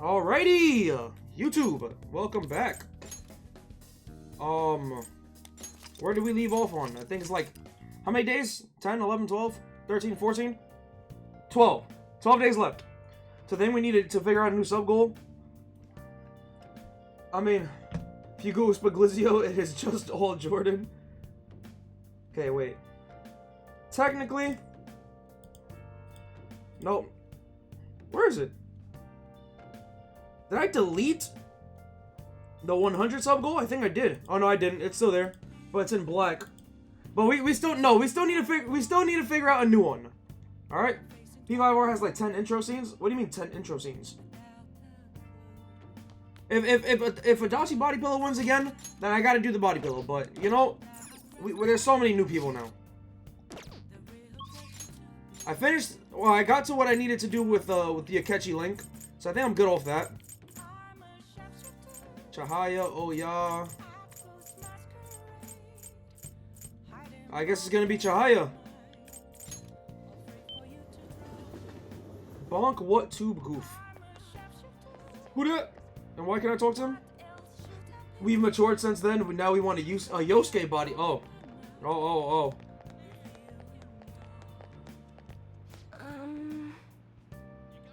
Alrighty, YouTube, welcome back. Where did we leave off on? I think it's like, how many days? 10, 11, 12, 13, 14? 12. 12 days left. So then we needed to figure out a new sub goal. I mean, if you go Spaglizio, it is just all Jordan. Okay, wait. Technically, nope. Where is it? Did I delete the 100 sub goal? I think I did. Oh no, I didn't. It's still there, but it's in black. But we still need to figure out a new one. All right. P5R has like 10 intro scenes. What do you mean 10 intro scenes? If Adachi Body Pillow wins again, then I gotta do the Body Pillow. But you know, there's so many new people now. I finished. Well, I got to what I needed to do with the Akechi link, so I think I'm good off that. Chahaya, oh yeah. I guess it's gonna be Chahaya. Bonk, what tube goof? Who that? And why can I talk to him? We've matured since then. Now we want to use a Yosuke body. Oh.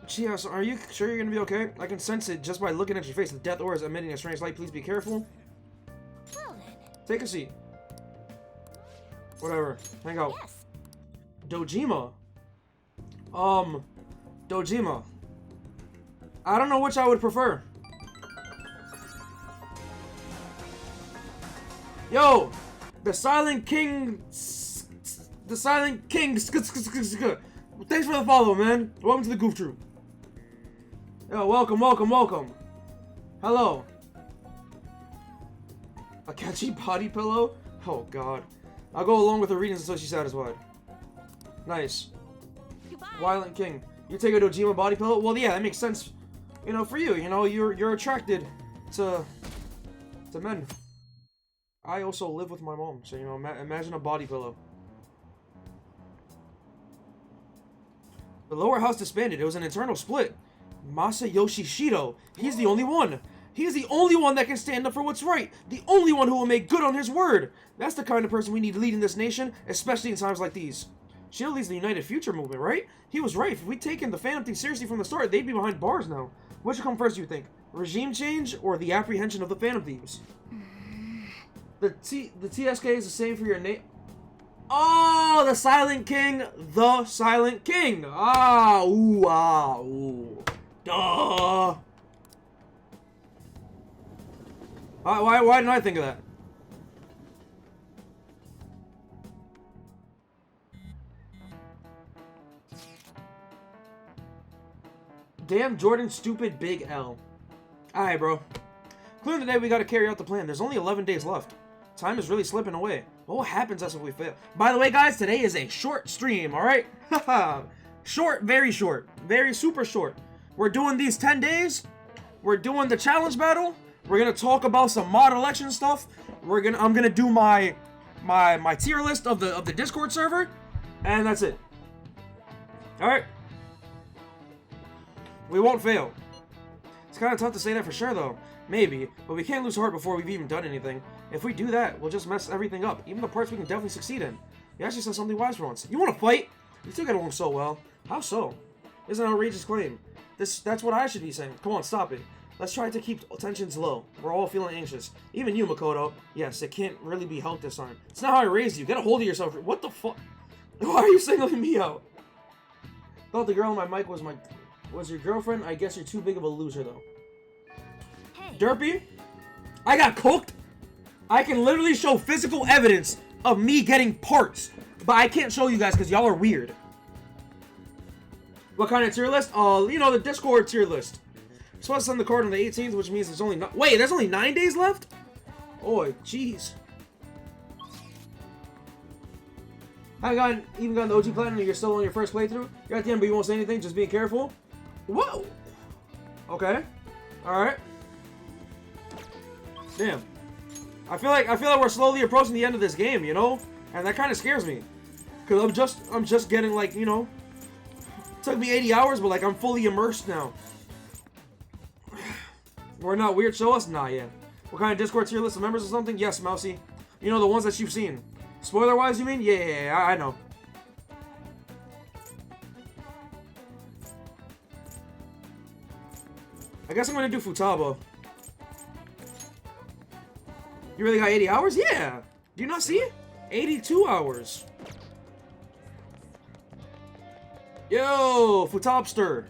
Chias, are you sure you're gonna be okay? I can sense it just by looking at your face. The death aura is emitting a strange light. Please be careful. Take a seat. Whatever. Hang out. Dojima. Dojima. I don't know which I would prefer. Yo! The Silent King... The Silent King... Thanks for the follow, man. Welcome to the Goof Troop. Yo, welcome. Hello. A catchy body pillow? Oh, God. I'll go along with her readings until she's satisfied. Nice. Violent King. You take a Dojima body pillow? Well, yeah, that makes sense. You know, for you. You know, you're attracted to men. I also live with my mom, so, you know, imagine a body pillow. The lower house disbanded. It was an internal split. Masayoshi Shido. He's the only one. He's the only one that can stand up for what's right. The only one who will make good on his word. That's the kind of person we need leading this nation, especially in times like these. Shido leads the United Future movement, right? He was right. If we'd taken the Phantom thing seriously from the start, they'd be behind bars now. What should come first, do you think? Regime change or the apprehension of the Phantom Thieves? The TSK is the same for your name. Oh, the Silent King. The Silent King. Ah, ooh, ah, ooh. Duh. Why didn't I think of that? Damn Jordan, stupid Big L. Alright, bro. Clearly today we gotta carry out the plan. There's only 11 days left. Time is really slipping away. What happens us if we fail? By the way, guys, today is a short stream, alright? Short, very super short. We're doing these 10 days. We're doing the challenge battle. We're gonna talk about some mod election stuff. I'm gonna do my tier list of the Discord server, and that's it. Alright. We won't fail. It's kind of tough to say that for sure, though. Maybe, but we can't lose heart before we've even done anything. If we do that, we'll just mess everything up. Even the parts we can definitely succeed in. You actually said something wise for once. You want to fight? You two get along so well. How so? This is an outrageous claim. That's what I should be saying. Come on, stop it. Let's try to keep tensions low. We're all feeling anxious. Even you, Makoto. Yes, it can't really be helped this time. It's not how I raised you. Get a hold of yourself. What the fuck? Why are you singling me out? Thought the girl on my mic was your girlfriend. I guess you're too big of a loser, though. Hey. Derpy? I got cooked? I can literally show physical evidence of me getting parts, but I can't show you guys because y'all are weird. What kind of tier list? You know, the Discord tier list. I'm supposed to send the card on the 18th, which means there's only wait, there's only 9 days left? Oh, jeez. I even got the OG Platinum and you're still on your first playthrough? You're at the end, but you won't say anything, just being careful? Whoa! Okay. Alright. Damn. I feel like we're slowly approaching the end of this game, you know? And that kind of scares me. Cause I'm just getting like, you know, it took me 80 hours, but like I'm fully immersed now. We're not weird, show us? Nah, yeah. What kind of Discord tier list of members or something? Yes, Mousy. You know, the ones that you've seen. Spoiler-wise, you mean? Yeah, I know. I guess I'm gonna do Futaba. You really got 80 hours? Yeah! Do you not see it? 82 hours. Yo, Futabster.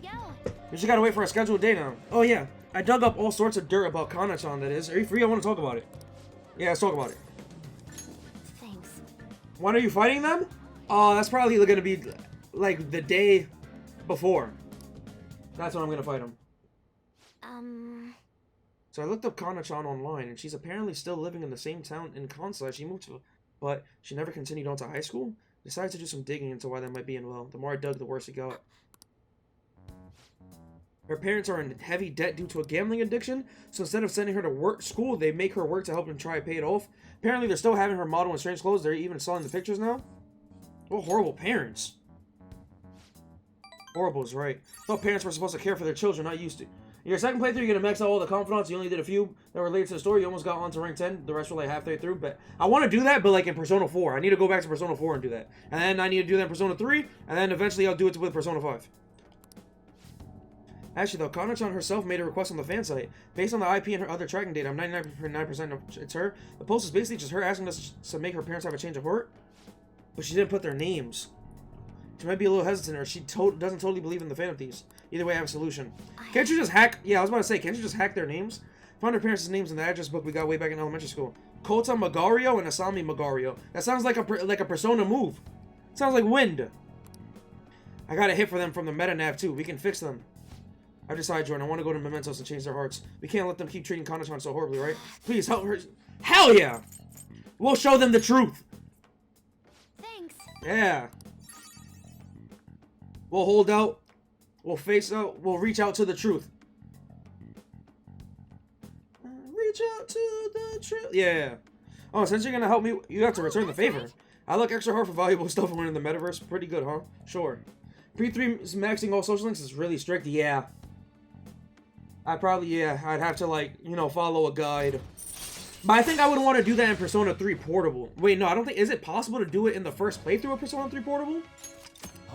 Yo. You just gotta wait for a scheduled day now. Oh yeah, I dug up all sorts of dirt about Kana-chan, that is. Are you free? I want to talk about it. Yeah, let's talk about it. Thanks. When are you fighting them? That's probably gonna be like the day before. That's when I'm gonna fight them. So I looked up Kana-chan online, and she's apparently still living in the same town in Kansai she moved to, but she never continued on to high school. Decided to do some digging into why that might be, and well, the more I dug, the worse it got. Her parents are in heavy debt due to a gambling addiction, so instead of sending her to school, they make her work to help them try to pay it off. Apparently, they're still having her model in strange clothes. They're even selling the pictures now. What horrible parents. Horrible is right. Thought parents were supposed to care for their children, not used to. In your second playthrough, you're gonna max out all the confidants. You only did a few that were related to the story. You almost got on to rank 10. The rest were like halfway through. But I want to do that, but like in Persona 4. I need to go back to Persona 4 and do that. And then I need to do that in Persona 3. And then eventually I'll do it with Persona 5. Actually, though, Kana-chan herself made a request on the fan site. Based on the IP and her other tracking data, I'm 99.9% it's her. The post is basically just her asking us to make her parents have a change of heart. But she didn't put their names. She might be a little hesitant, or she doesn't totally believe in the Phantom Thieves. Either way, I have a solution. Can't you just hack... Yeah, I was about to say, can't you just hack their names? Found her parents' names in the address book we got way back in elementary school. Kota Magario and Asami Magario. That sounds like a Persona move. Sounds like Wind. I got a hit for them from the meta nav, too. We can fix them. I decided, Jordan, I want to go to Mementos and change their hearts. We can't let them keep treating Kana-chan so horribly, right? Please, help her. Hell yeah! We'll show them the truth. Thanks. Yeah. We'll hold out. We'll face out. We'll reach out to the truth. Reach out to the truth. Yeah. Oh, since you're gonna help me, you have to return the favor. I look extra hard for valuable stuff when we're in the metaverse. Pretty good, huh? Sure. Pre-3 maxing all social links is really strict. Yeah. I'd have to, like, you know, follow a guide. But I think I would want to do that in Persona 3 Portable. Wait, no, I don't think... Is it possible to do it in the first playthrough of Persona 3 Portable?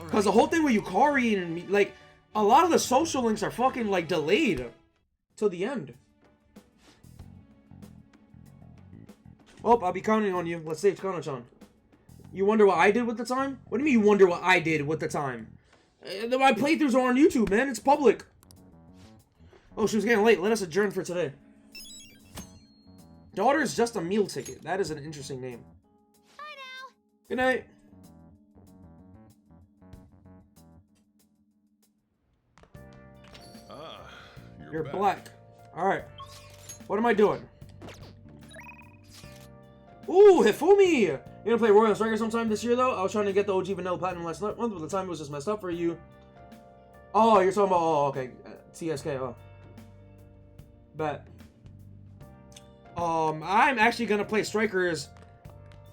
Because the whole thing with Yukari and, like, a lot of the social links are fucking, like, delayed till the end. Oh, I'll be counting on you. Let's save Kana-chan. You wonder what I did with the time? What do you mean you wonder what I did with the time? My playthroughs are on YouTube, man. It's public. Oh, she was getting late. Let us adjourn for today. Daughter is just a meal ticket. That is an interesting name. Bye now. Good night. You're black. Alright. What am I doing? Ooh, Hifumi! You're gonna play Royal Striker sometime this year, though? I was trying to get the OG Vanilla Platinum last month, but the time was just messed up for you. Oh, you're talking about... Oh, okay. TSK, oh. Bet. I'm actually gonna play Strikers.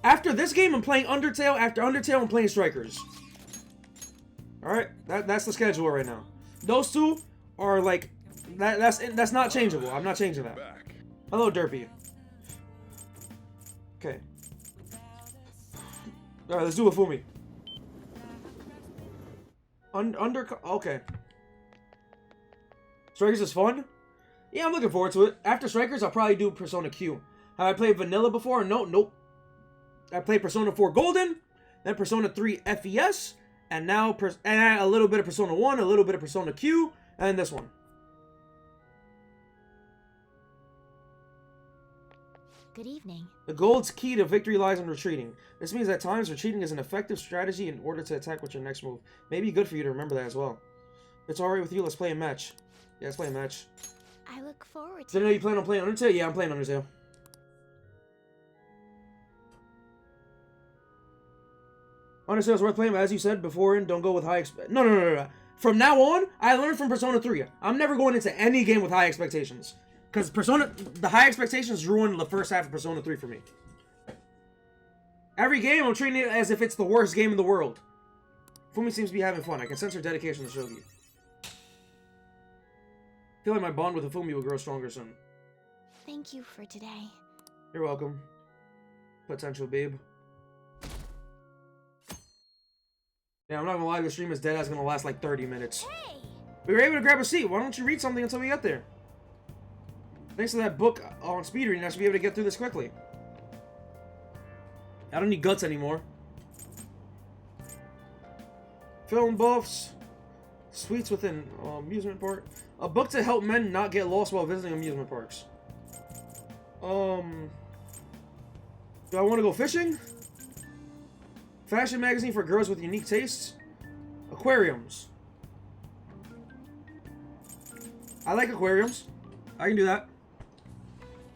After this game, I'm playing Undertale. After Undertale, I'm playing Strikers. Alright? That's the schedule right now. Those two are, like... That's not changeable. I'm not changing that. Hello, Derpy. Okay. Alright, let's do Hifumi. Okay. Strikers is fun? Yeah, I'm looking forward to it. After Strikers, I'll probably do Persona Q. Have I played Vanilla before? Nope. I played Persona 4 Golden, then Persona 3 FES, and now a little bit of Persona 1, a little bit of Persona Q, and this one. Good evening. The gold's key to victory lies in retreating. This means at times retreating is an effective strategy in order to attack with your next move. Maybe good for you to remember that as well. If it's alright with you, let's play a match. Yeah, let's play a match. I look forward to Did I know you plan on playing Undertale? Yeah, I'm playing Undertale. Undertale's worth playing, but as you said before, don't go with high No. From now on, I learned from Persona 3. I'm never going into any game with high expectations. Because the high expectations ruined the first half of Persona 3 for me. Every game, I'm treating it as if it's the worst game in the world. Fumi seems to be having fun. I can sense her dedication to Shogi. feel like my bond with Hifumi will grow stronger soon. Thank you for today. You're welcome. Potential babe. Yeah, I'm not gonna lie, the stream is dead. That's gonna last like 30 minutes. Hey! We were able to grab a seat. Why don't you read something until we get there? Thanks to that book on speed reading, I should be able to get through this quickly. I don't need guts anymore. Film buffs. Sweets within amusement park. A book to help men not get lost while visiting amusement parks. Do I want to go fishing? Fashion magazine for girls with unique tastes. Aquariums. I like aquariums. I can do that.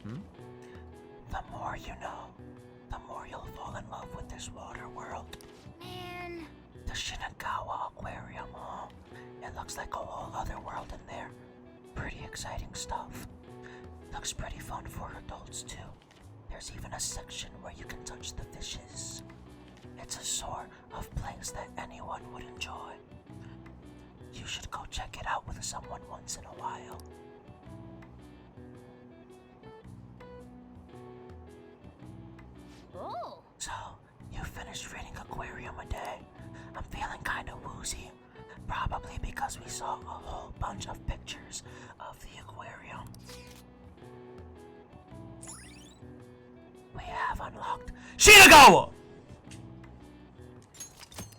The more you know, the more you'll fall in love with this water world. Man. The Shinagawa Aquarium, huh? It looks like a whole other world in there. Pretty exciting stuff. Looks pretty fun for adults too. There's even a section where you can touch the fishes. It's a sort of place that anyone would enjoy. You should go check it out with someone once in a while. Oh. So, you finished reading Aquarium a day. I'm feeling kinda woozy. Probably because we saw a whole bunch of pictures of the aquarium. We have unlocked Shinagawa!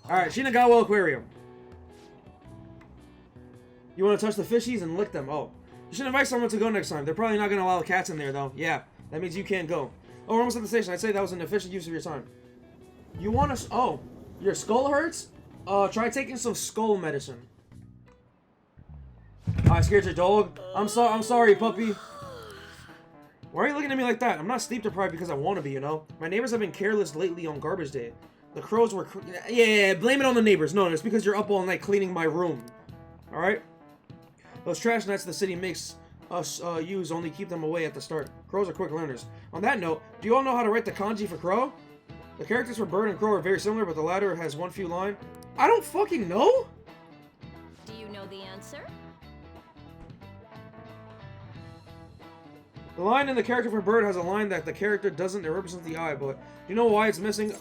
Alright, Shinagawa Aquarium. You want to touch the fishies and lick them? Oh. You should invite someone to go next time. They're probably not going to allow cats in there, though. Yeah, that means you can't go. Oh, we're almost at the station. I'd say that was an efficient use of your time. You want to... Oh, your skull hurts? Try taking some skull medicine. Oh, I scared your dog? I'm sorry, puppy. Why are you looking at me like that? I'm not sleep deprived because I want to be, you know? My neighbors have been careless lately on garbage day. The crows were... Yeah, blame it on the neighbors. No, it's because you're up all night cleaning my room. Alright? Those trash nets the city makes us use only keep them away at the start. Crows are quick learners. On that note, do you all know how to write the kanji for crow? The characters for bird and crow are very similar, but the latter has one few line. I don't fucking know? Do you know the answer? The line in the character for bird has a line that the character doesn't. It represents the eye, but do you know why it's missing?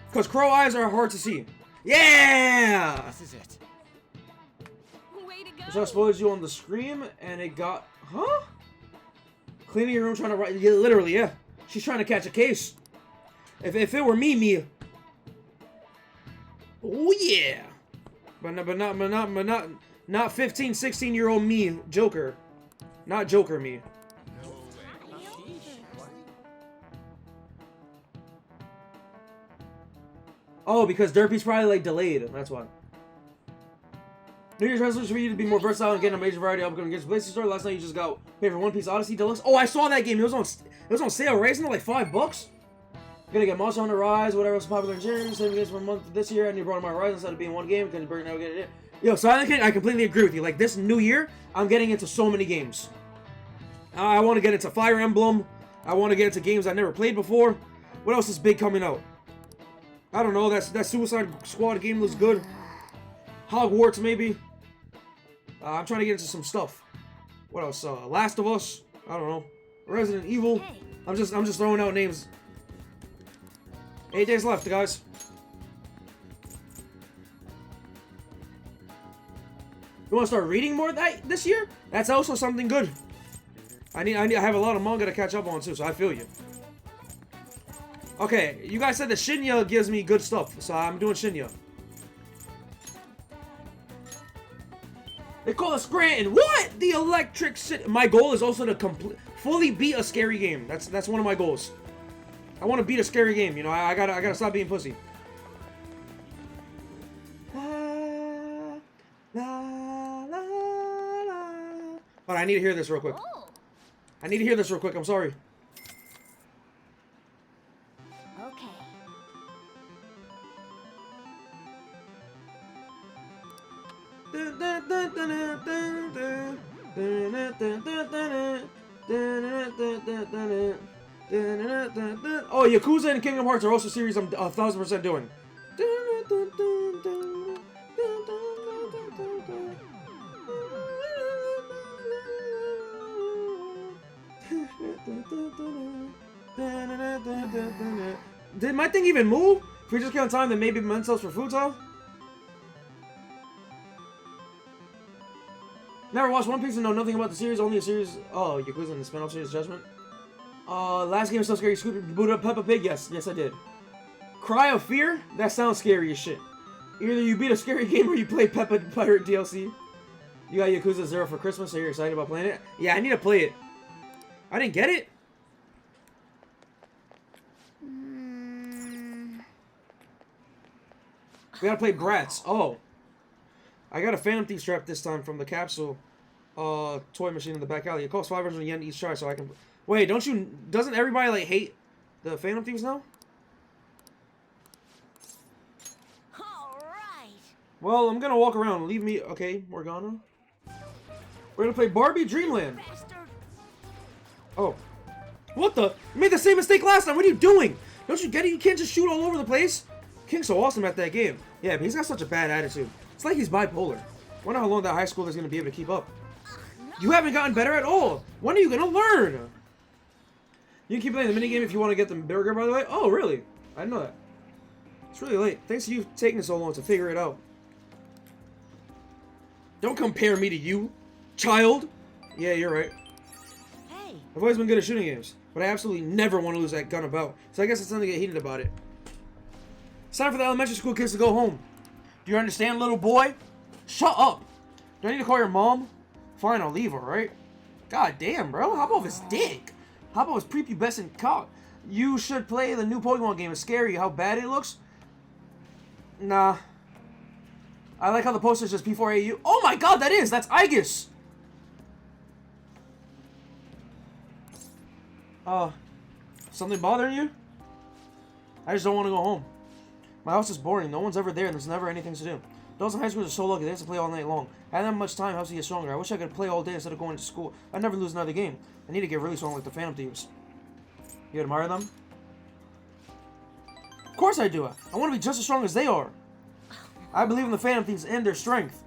Because crow eyes are hard to see. Yeah! This is it. Way to go! So I spoiled you on the scream, and it got... Huh? Cleaning your room trying to write... Yeah, literally, yeah. She's trying to catch a case. If it were me... Oh, yeah! But not 15, 16-year-old me, Joker. Not Joker me. Oh, because Derpy's probably, like, delayed. That's why. New Year's resolution for you to be more versatile and get a major variety of upcoming games. PlayStation Store, last night you just got paid for One Piece Odyssey Deluxe. Oh, I saw that game. It was on sale, right? Isn't it like $5? Gonna get Monster Hunter Rise, whatever else popular in January. Same games for a month this year, and you brought my Rise instead of being one game. Gonna bring now get it. Yo, Silent King, I completely agree with you. Like, this new year, I'm getting into so many games. I want to get into Fire Emblem. I want to get into games I never played before. What else is big coming out? I don't know. That Suicide Squad game looks good. Hogwarts, maybe. I'm trying to get into some stuff. What else? Last of Us. I don't know. Resident Evil. Hey. I'm just throwing out names. 8 days left, guys. You want to start reading more this year? That's also something good. I have a lot of manga to catch up on too, so I feel you. Okay, you guys said that Shinya gives me good stuff, so I'm doing Shinya. They call us Scranton. What? The Electric City. My goal is also to fully beat a scary game. That's one of my goals. I want to beat a scary game. You know, I gotta stop being pussy. La, la, la, la. Hold on, I need to hear this real quick. Oh. I need to hear this real quick. I'm sorry. Okay. Oh, Yakuza and Kingdom Hearts are also series I'm 1000% doing. Did my thing even move? If we just count time, then maybe Mentos for Futo? Never watched One Piece and know nothing about the series, only a series. Oh, Yakuza and the spin-off series Judgment. Last game was so scary. Scooped boot up Peppa Pig. Yes, I did. Cry of Fear? That sounds scary as shit. Either you beat a scary game or you play Peppa Pirate DLC. You got Yakuza 0 for Christmas, so you're excited about playing it? Yeah, I need to play it. I didn't get it? We gotta play Bratz. Oh. I got a Phantom Thief strap this time from the capsule toy machine in the back alley. It costs 500 yen each try, so I can... Wait, doesn't everybody, like, hate the Phantom Thieves now? Alright. Well, I'm gonna walk around. Leave me... Okay, Morgana. We're gonna play Barbie Dreamland. Bastard. Oh. What the? You made the same mistake last time. What are you doing? Don't you get it? You can't just shoot all over the place. King's so awesome at that game. Yeah, but he's got such a bad attitude. It's like he's bipolar. Wonder how long that high schooler is gonna be able to keep up. You haven't gotten better at all. When are you gonna learn? You can keep playing the minigame if you want to get the burger, by the way. Oh, really? I didn't know that. It's really late. Thanks to you taking so long to figure it out. Don't compare me to you, child. Yeah, you're right. Hey. I've always been good at shooting games, but I absolutely never want to lose that gun about. So I guess it's time to get heated about it. It's time for the elementary school kids to go home. Do you understand, little boy? Shut up. Do I need to call your mom? Fine, I'll leave, alright? God damn, bro. How about his dick? How about his prepubescent cock? You should play the new Pokemon game. It's scary how bad it looks. Nah. I like how the poster's just P4AU. Oh my god, that is! That's Aegis! Something bothering you? I just don't want to go home. My house is boring. No one's ever there and there's never anything to do. Those in high school are so lucky. They have to play all night long. I haven't much time. Helps you get stronger. I wish I could play all day instead of going to school. I'd never lose another game. I need to get really strong like the Phantom Thieves. You admire them? Of course I do. I want to be just as strong as they are. I believe in the Phantom Thieves and their strength.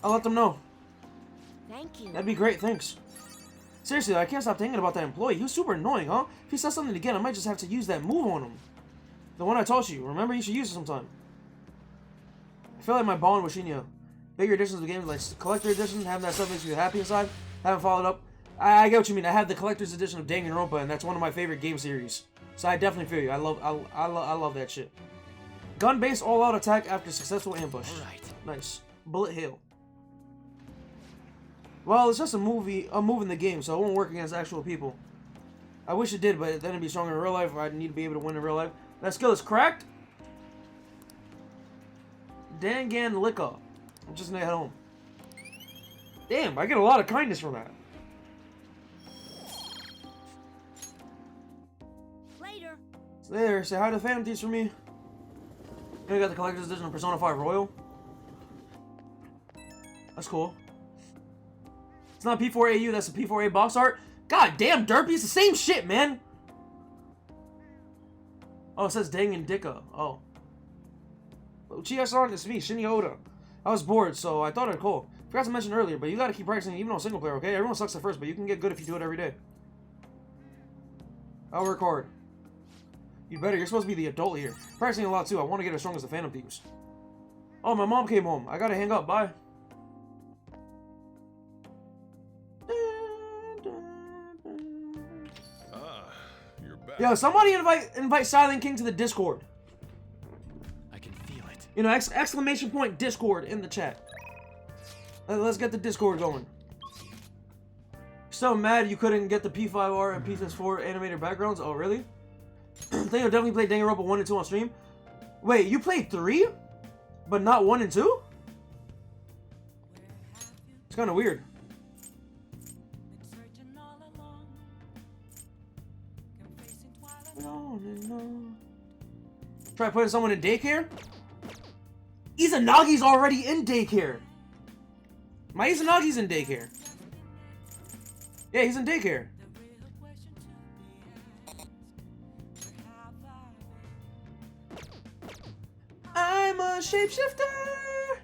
I'll let them know. Thank you. That'd be great, thanks. Seriously, I can't stop thinking about that employee. He was super annoying, huh? If he says something again, I might just have to use that move on him. The one I taught you. Remember, you should use it sometime. I feel like my bond with Shinya. Bigger editions of games like Collector Edition, having that stuff makes you happy inside. Haven't followed up. I get what you mean. I have the Collector's Edition of Danganronpa, and that's one of my favorite game series. So I definitely feel you. I love that shit. Gun-based all-out attack after successful ambush. Alright. Nice. Bullet hail. Well, it's just a move in the game, so it won't work against actual people. I wish it did, but then it'd be stronger in real life. I'd need to be able to win in real life. That skill is cracked. Dangan Licka. I'm just gonna head home. Damn, I get a lot of kindness from that. Later. So there, say hi to the Phantom Thieves for me. I got the Collector's Edition of Persona 5 Royal. That's cool. It's not P4AU, that's a P4A box art. God damn, Derpy, it's the same shit, man. Oh, it says Dangan Dicka. Oh. Uchiha-san, it's me, Shinya Oda. I was bored, so I thought I'd call. Forgot to mention earlier, but you gotta keep practicing even on single player, okay? Everyone sucks at first, but you can get good if you do it every day. I'll work hard. You better, you're supposed to be the adult here. Practicing a lot too, I want to get as strong as the Phantom Thieves. Oh, my mom came home. I gotta hang up, bye. You're back. Yo, somebody invite Silent King to the Discord. I can feel it. You know, exclamation point Discord in the chat. Let's get the Discord going. So mad you couldn't get the P5R and P4 animated backgrounds? Oh, really? I think you'll definitely play Danganronpa 1 and 2 on stream. Wait, you played 3? But not 1 and 2? It's kind of weird. Try putting someone in daycare? Izanagi's already in daycare. My Izanagi's in daycare. Yeah, he's in daycare. I'm a shapeshifter.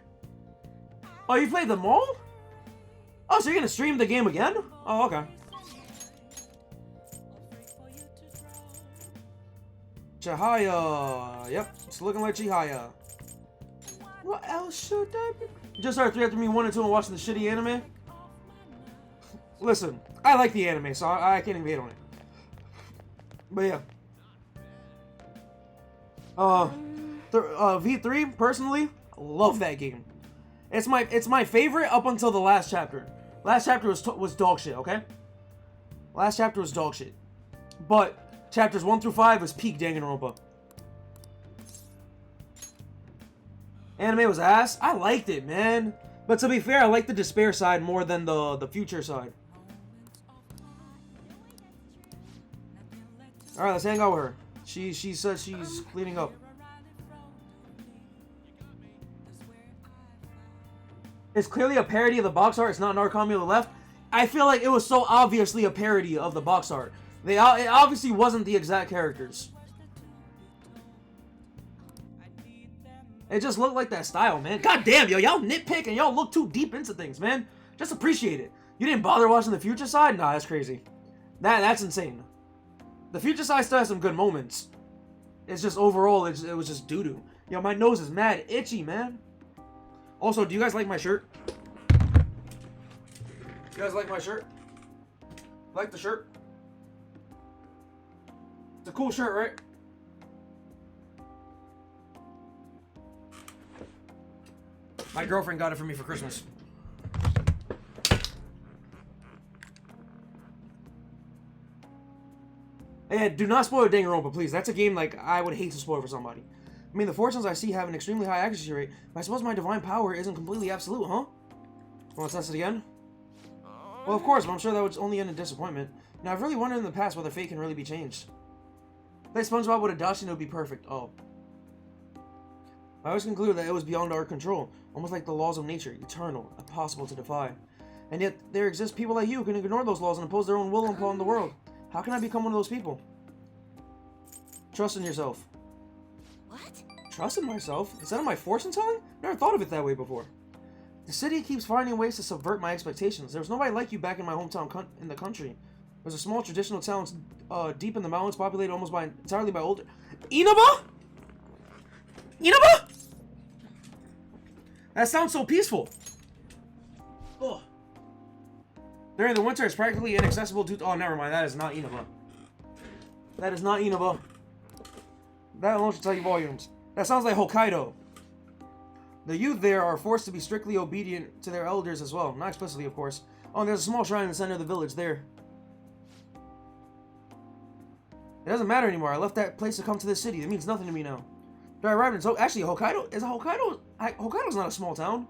Oh, you played them all? Oh, so you're gonna stream the game again? Oh, okay. Chihaya. Yep, it's looking like Chihaya. What else should I be? You just started 3 after me 1 and 2 and watching the shitty anime? Listen, I like the anime, so I can't even hate on it. But yeah. V3, personally, love that game. It's my favorite up until the last chapter. Last chapter was dog shit, okay? Last chapter was dog shit. But chapters 1 through 5 was peak Danganronpa. Anime was ass. I liked it, man. But to be fair, I like the despair side more than the future side. Alright, let's hang out with her. She says she's cleaning up. It's clearly a parody of the box art. It's not Narukami on the left. I feel like it was so obviously a parody of the box art. It obviously wasn't the exact characters. It just looked like that style, man. God damn, yo, y'all nitpick and y'all look too deep into things, man. Just appreciate it. You didn't bother watching the future side? Nah, that's crazy. That's insane. The future side still has some good moments. It's just overall, it was just doo-doo. Yo, my nose is mad itchy, man. Also, do you guys like my shirt? You guys like my shirt? Like the shirt? It's a cool shirt, right? My girlfriend got it for me for Christmas. And do not spoil Danganronpa, please. That's a game like I would hate to spoil for somebody. I mean, the fortunes I see have an extremely high accuracy rate, but I suppose my divine power isn't completely absolute, huh? Want to test it again? Well, of course, but I'm sure that would only end in disappointment. Now, I've really wondered in the past whether fate can really be changed. If SpongeBob would adopt it would be perfect. Oh. I always concluded that it was beyond our control, almost like the laws of nature, eternal, impossible to defy. And yet, there exist people like you who can ignore those laws and impose their own will upon the world. How can I become one of those people? Trust in yourself. What? Trust in myself? Instead of my fortune telling? Never thought of it that way before. The city keeps finding ways to subvert my expectations. There was nobody like you back in my hometown in the country. There's a small traditional town deep in the mountains, populated almost entirely by older... Inaba? Inaba? That sounds so peaceful. Ugh. During the winter, it's practically inaccessible due to... Oh, never mind. That is not Inaba. That is not Inaba. That alone should tell you volumes. That sounds like Hokkaido. The youth there are forced to be strictly obedient to their elders as well. Not explicitly, of course. Oh, and there's a small shrine in the center of the village there. It doesn't matter anymore. I left that place to come to this city. It means nothing to me now. I arrived in so actually Hokkaido is Hokkaido. Hokkaido's not a small town.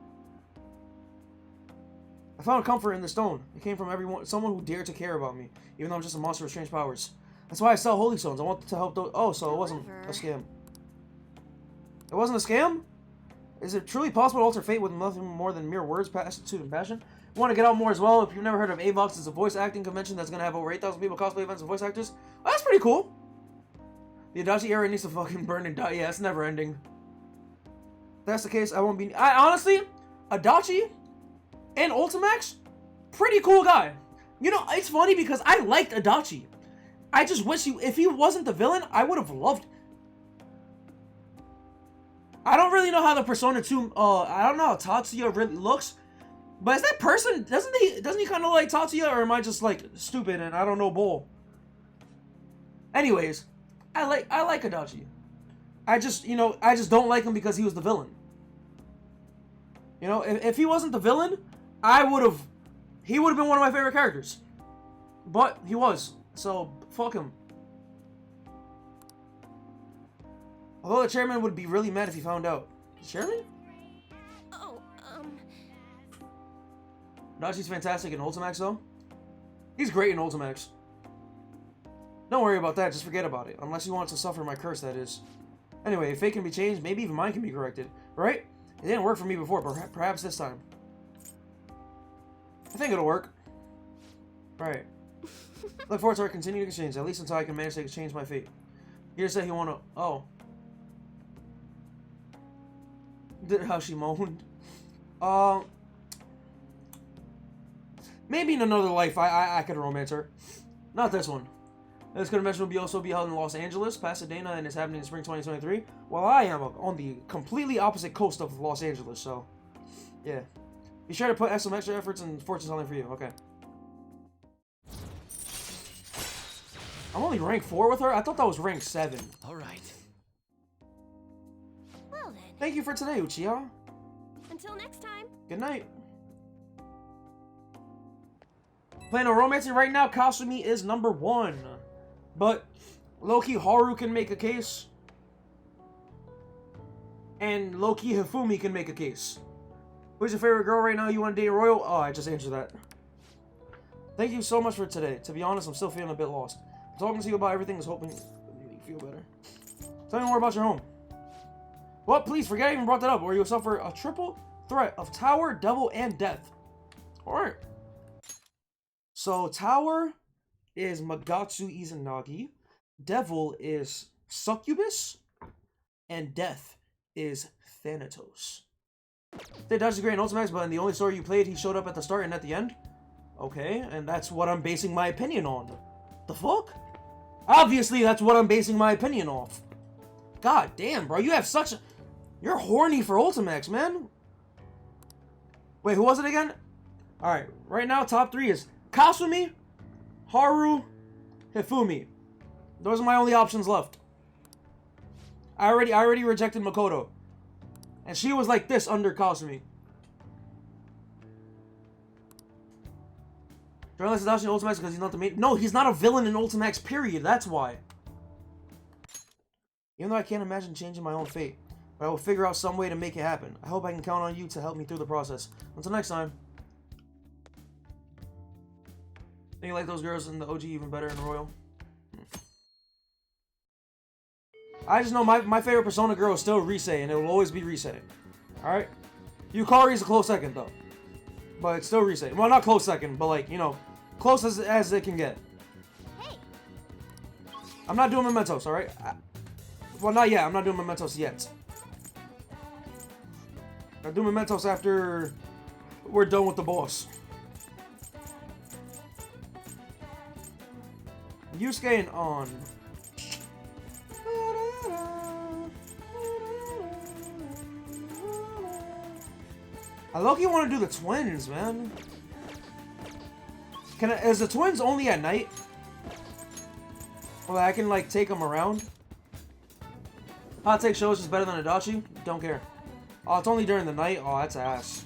I found comfort in the stone. It came from someone who dared to care about me, even though I'm just a monster with strange powers. That's why I sell holy stones. I want to help those. Oh, so it wasn't a scam. It wasn't a scam? Is it truly possible to alter fate with nothing more than mere words, attitude, and passion? You want to get out more as well? If you've never heard of AVOX, it's a voice acting convention that's going to have over 8,000 people cosplay events and voice actors. Oh, that's pretty cool. The Adachi era needs to fucking burn and die. Yeah, it's never ending. If that's the case, I won't be... honestly, Adachi and Ultimax, pretty cool guy. You know, it's funny because I liked Adachi. I just wish if he wasn't the villain, I would have loved... I don't really know how the Persona 2, I don't know how Tatsuya really looks. But is that person, doesn't he kind of like Tatsuya, or am I just like stupid and I don't know bull? Anyways, I like Adachi. I just don't like him because he was the villain. You know, if he wasn't the villain, he would have been one of my favorite characters. But he was, so fuck him. Although the chairman would be really mad if he found out. The chairman? Oh, Adachi's fantastic in Ultimax, though. He's great in Ultimax. Don't worry about that, just forget about it. Unless you want to suffer my curse, that is. Anyway, if fate can be changed, maybe even mine can be corrected. Right? It didn't work for me before, but perhaps this time. I think it'll work. Right. Look forward to our continued exchange, at least until I can manage to change my fate. You just said he wanna... Oh. How she moaned. Maybe in another life I could romance her. Not this one. This convention will also be held in Los Angeles, Pasadena, and is happening in spring 2023. While I am on the completely opposite coast of Los Angeles, so yeah. Be sure to put some extra efforts and fortune telling for you. Okay. I'm only rank 4 with her? I thought that was rank 7. Alright. Well then. Thank you for today, Uchiha. Until next time. Good night. Playing on romancing right now, Kasumi is number 1. But low-key Haru can make a case. And low-key Hifumi can make a case. Who's your favorite girl right now you want to date Royal? Oh, I just answered that. Thank you so much for today. To be honest, I'm still feeling a bit lost. I'm talking to you about everything is hoping you feel better. Tell me more about your home. Well, please forget I even brought that up, or you'll suffer a triple threat of Tower, Devil, and Death. Alright. So, Tower is Magatsu Izanagi. Devil is Succubus. And Death is Thanatos. They dodged the Great Ultimax, but in the only story you played, he showed up at the start and at the end. Okay, and that's what I'm basing my opinion on. The fuck? Obviously, that's what I'm basing my opinion off. God damn, bro, you have such a... You're horny for Ultimax, man. Wait, who was it again? Alright, right now, top 3 is Kasumi, Haru, Hifumi. Those are my only options left. I already rejected Makoto. And she was like this under Kasumi. Journalist is adopting Ultimax because he's not the main... No, he's not a villain in Ultimax, period. That's why. Even though I can't imagine changing my own fate, but I will figure out some way to make it happen. I hope I can count on you to help me through the process. Until next time. Think you like those girls in the OG even better in Royal? I just know my favorite Persona girl is still Rise, and it will always be Rise. Alright? Yukari is a close second, though. But it's still Rise. Well, not close second, but like, you know, close as it can get. Hey. I'm not doing Mementos, alright? Well, not yet. I'm not doing Mementos yet. I'll do Mementos after we're done with the boss. Yusuke and On. I low-key want to do the twins, man. Is the twins only at night? Well, I can, like, take them around. Hot take shows is better than Adachi? Don't care. Oh, it's only during the night? Oh, that's ass.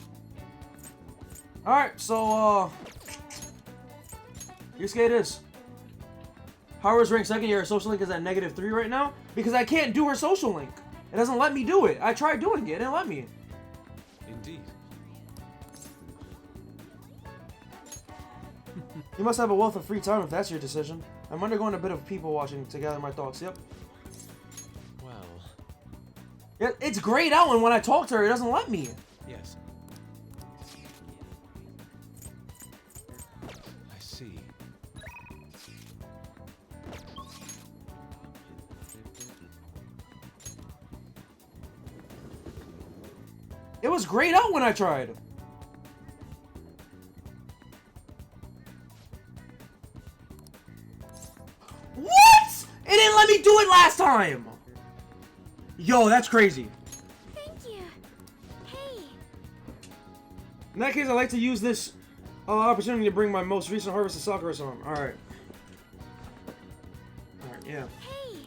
Alright, so, Yusuke it is. Haru's ranked second. Your social link is at -3 right now. Because I can't do her social link. It doesn't let me do it. I tried doing it. It didn't let me. Indeed. You must have a wealth of free time if that's your decision. I'm undergoing a bit of people watching to gather my thoughts. Yep. Well... Yeah, it's grayed out, and when I talk to her, it doesn't let me. Yes. I see. It was grayed out when I tried. What? It didn't let me do it last time. Yo, that's crazy. Thank you. Hey. In that case, I'd like to use this opportunity to bring my most recent harvest of Sakura-san. Alright. Alright, yeah. Hey.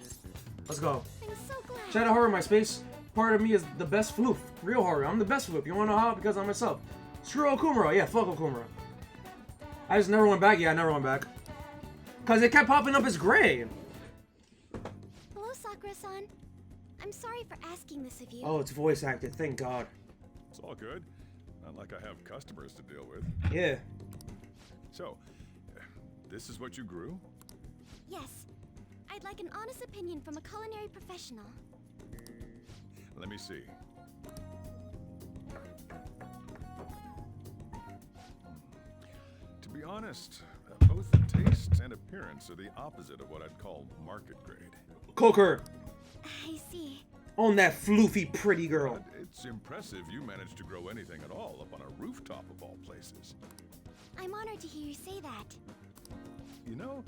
Let's go. I'm so glad. Shout out Haru, my space. Part of me is the best floof. Real Haru. I'm the best floof. You wanna know how? Because I'm myself. Screw Okumura. Yeah, fuck Okumura. I just never went back. Yeah, I never went back. Because it kept popping up as gray. Hello, Sakura-san. I'm sorry for asking this of you. Oh, it's voice acted. Thank God. It's all good. Not like I have customers to deal with. Yeah. So, this is what you grew? Yes. I'd like an honest opinion from a culinary professional. Let me see. To be honest, both taste and appearance are the opposite of what I'd call market grade. Coker. I see. On that floofy pretty girl. But it's impressive you managed to grow anything at all up on a rooftop of all places. I'm honored to hear you say that. You know,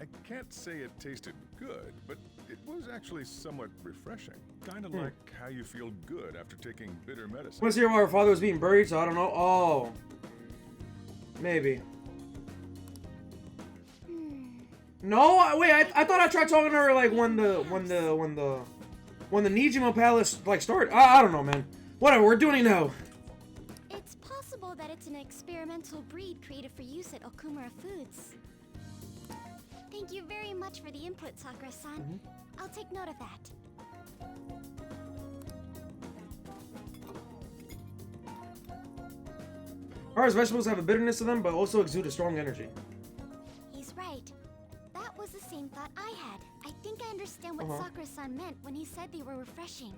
I can't say it tasted good, but it was actually somewhat refreshing. Kind of like how you feel good after taking bitter medicine. Was here while her father was being buried, so I don't know. Oh. Maybe. No, wait, I thought I tried talking to her like when the Nijima Palace like started. I don't know, man. Whatever, we're doing it now. It's possible that it's an experimental breed created for use at Okumura Foods. Thank you very much for the input, Sakura-san. I'll take note of that. Ours vegetables have a bitterness to them, but also exude a strong energy. He's right. That was the same thought I had. I think I understand what Sakura-san meant when he said they were refreshing.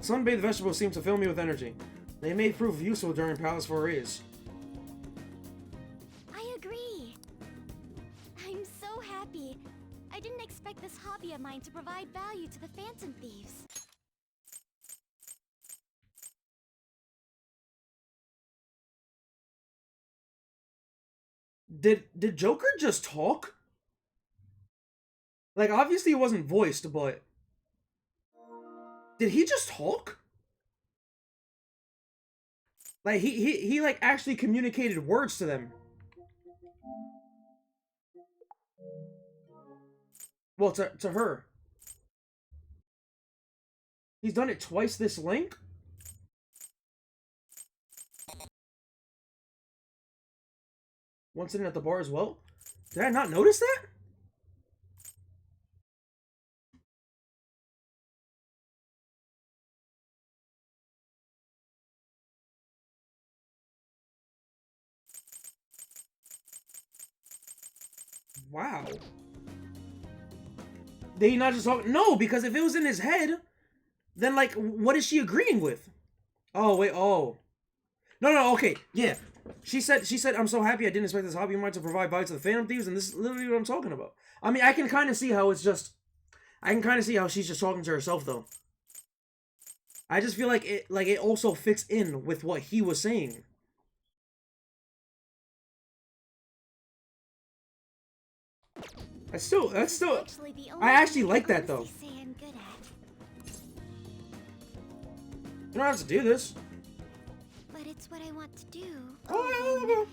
Sun-bathed vegetables seem to fill me with energy. They may prove useful during palace forays. I agree. I'm so happy. I didn't expect this hobby of mine to provide value to the Phantom Thieves. Did Joker just talk? Like, obviously it wasn't voiced, but... Did he just talk? Like, he like, actually communicated words to them. Well, to her. He's done it twice this link? One sitting at the bar as well? Did I not notice that? Wow. Did he not just talk? No, because if it was in his head, then, like, what is she agreeing with? Oh, wait, oh. No, okay, yeah. She said, I'm so happy I didn't expect this hobby of mine to provide value to the Phantom Thieves, and this is literally what I'm talking about. I mean, I can kind of see how it's just... I can kind of see how she's just talking to herself, though. I just feel like it also fits in with what he was saying. That's still... I actually like that, though. You don't have to do this. But it's what I want to do. Oh,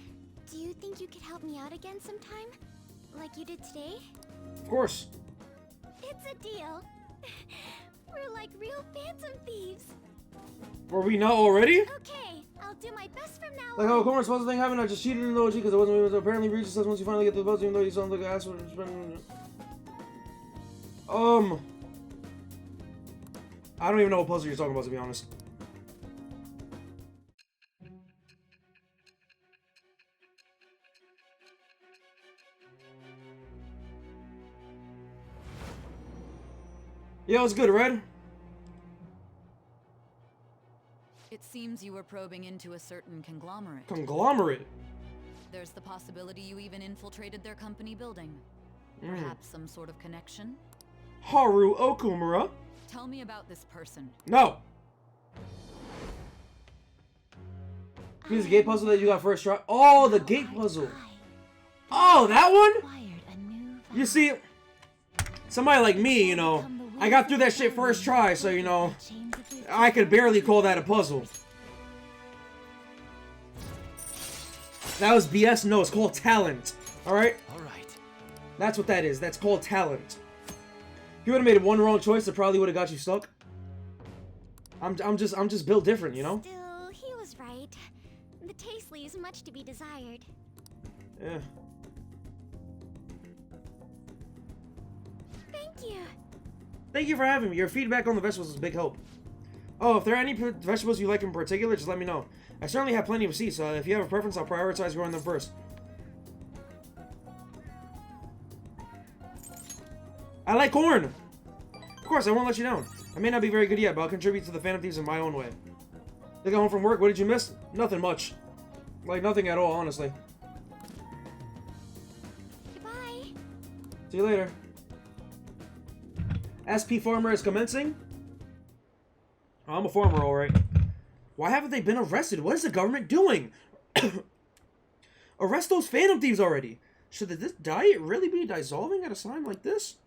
Do you think you could help me out again sometime? Like you did today? of course. It's a deal. We're like real Phantom Thieves. Were we not already? Okay, I'll do my best from now Like how on. Okumura's supposed to think happened, I just cheated in the OG because I wasn't able to apparently reach this once you finally get to the buzz, even though you sound like an ass for I don't even know what puzzle you're talking about, to be honest. Yeah, it was good, Red. It seems you were probing into a certain conglomerate. Conglomerate? There's the possibility you even infiltrated their company building. Perhaps some sort of connection? Haru Okumura? Tell me about this person. No! Here's the gate puzzle that you got first try. Oh, the gate puzzle. Oh, that one? You see, somebody like me, you know, I got through that shit first try, so, you know, I could barely call that a puzzle. That was BS? No, it's called talent. Alright? Alright. That's what that is. That's called talent. If you would have made one wrong choice, it probably would have got you stuck. I'm just built different, you know? Still, he was right. The taste leaves much to be desired. Yeah. Thank you. Thank you for having me. Your feedback on the vegetables is a big help. Oh, if there are any vegetables you like in particular, just let me know. I certainly have plenty of seeds, so if you have a preference, I'll prioritize growing them first. I like corn! Of course, I won't let you down. I may not be very good yet, but I'll contribute to the Phantom Thieves in my own way. They got home from work, what did you miss? Nothing much. Like, nothing at all, honestly. Goodbye. See you later. SP Farmer is commencing? Oh, I'm a farmer, alright. Why haven't they been arrested? What is the government doing? Arrest those Phantom Thieves already! Should this diet really be dissolving at a time like this?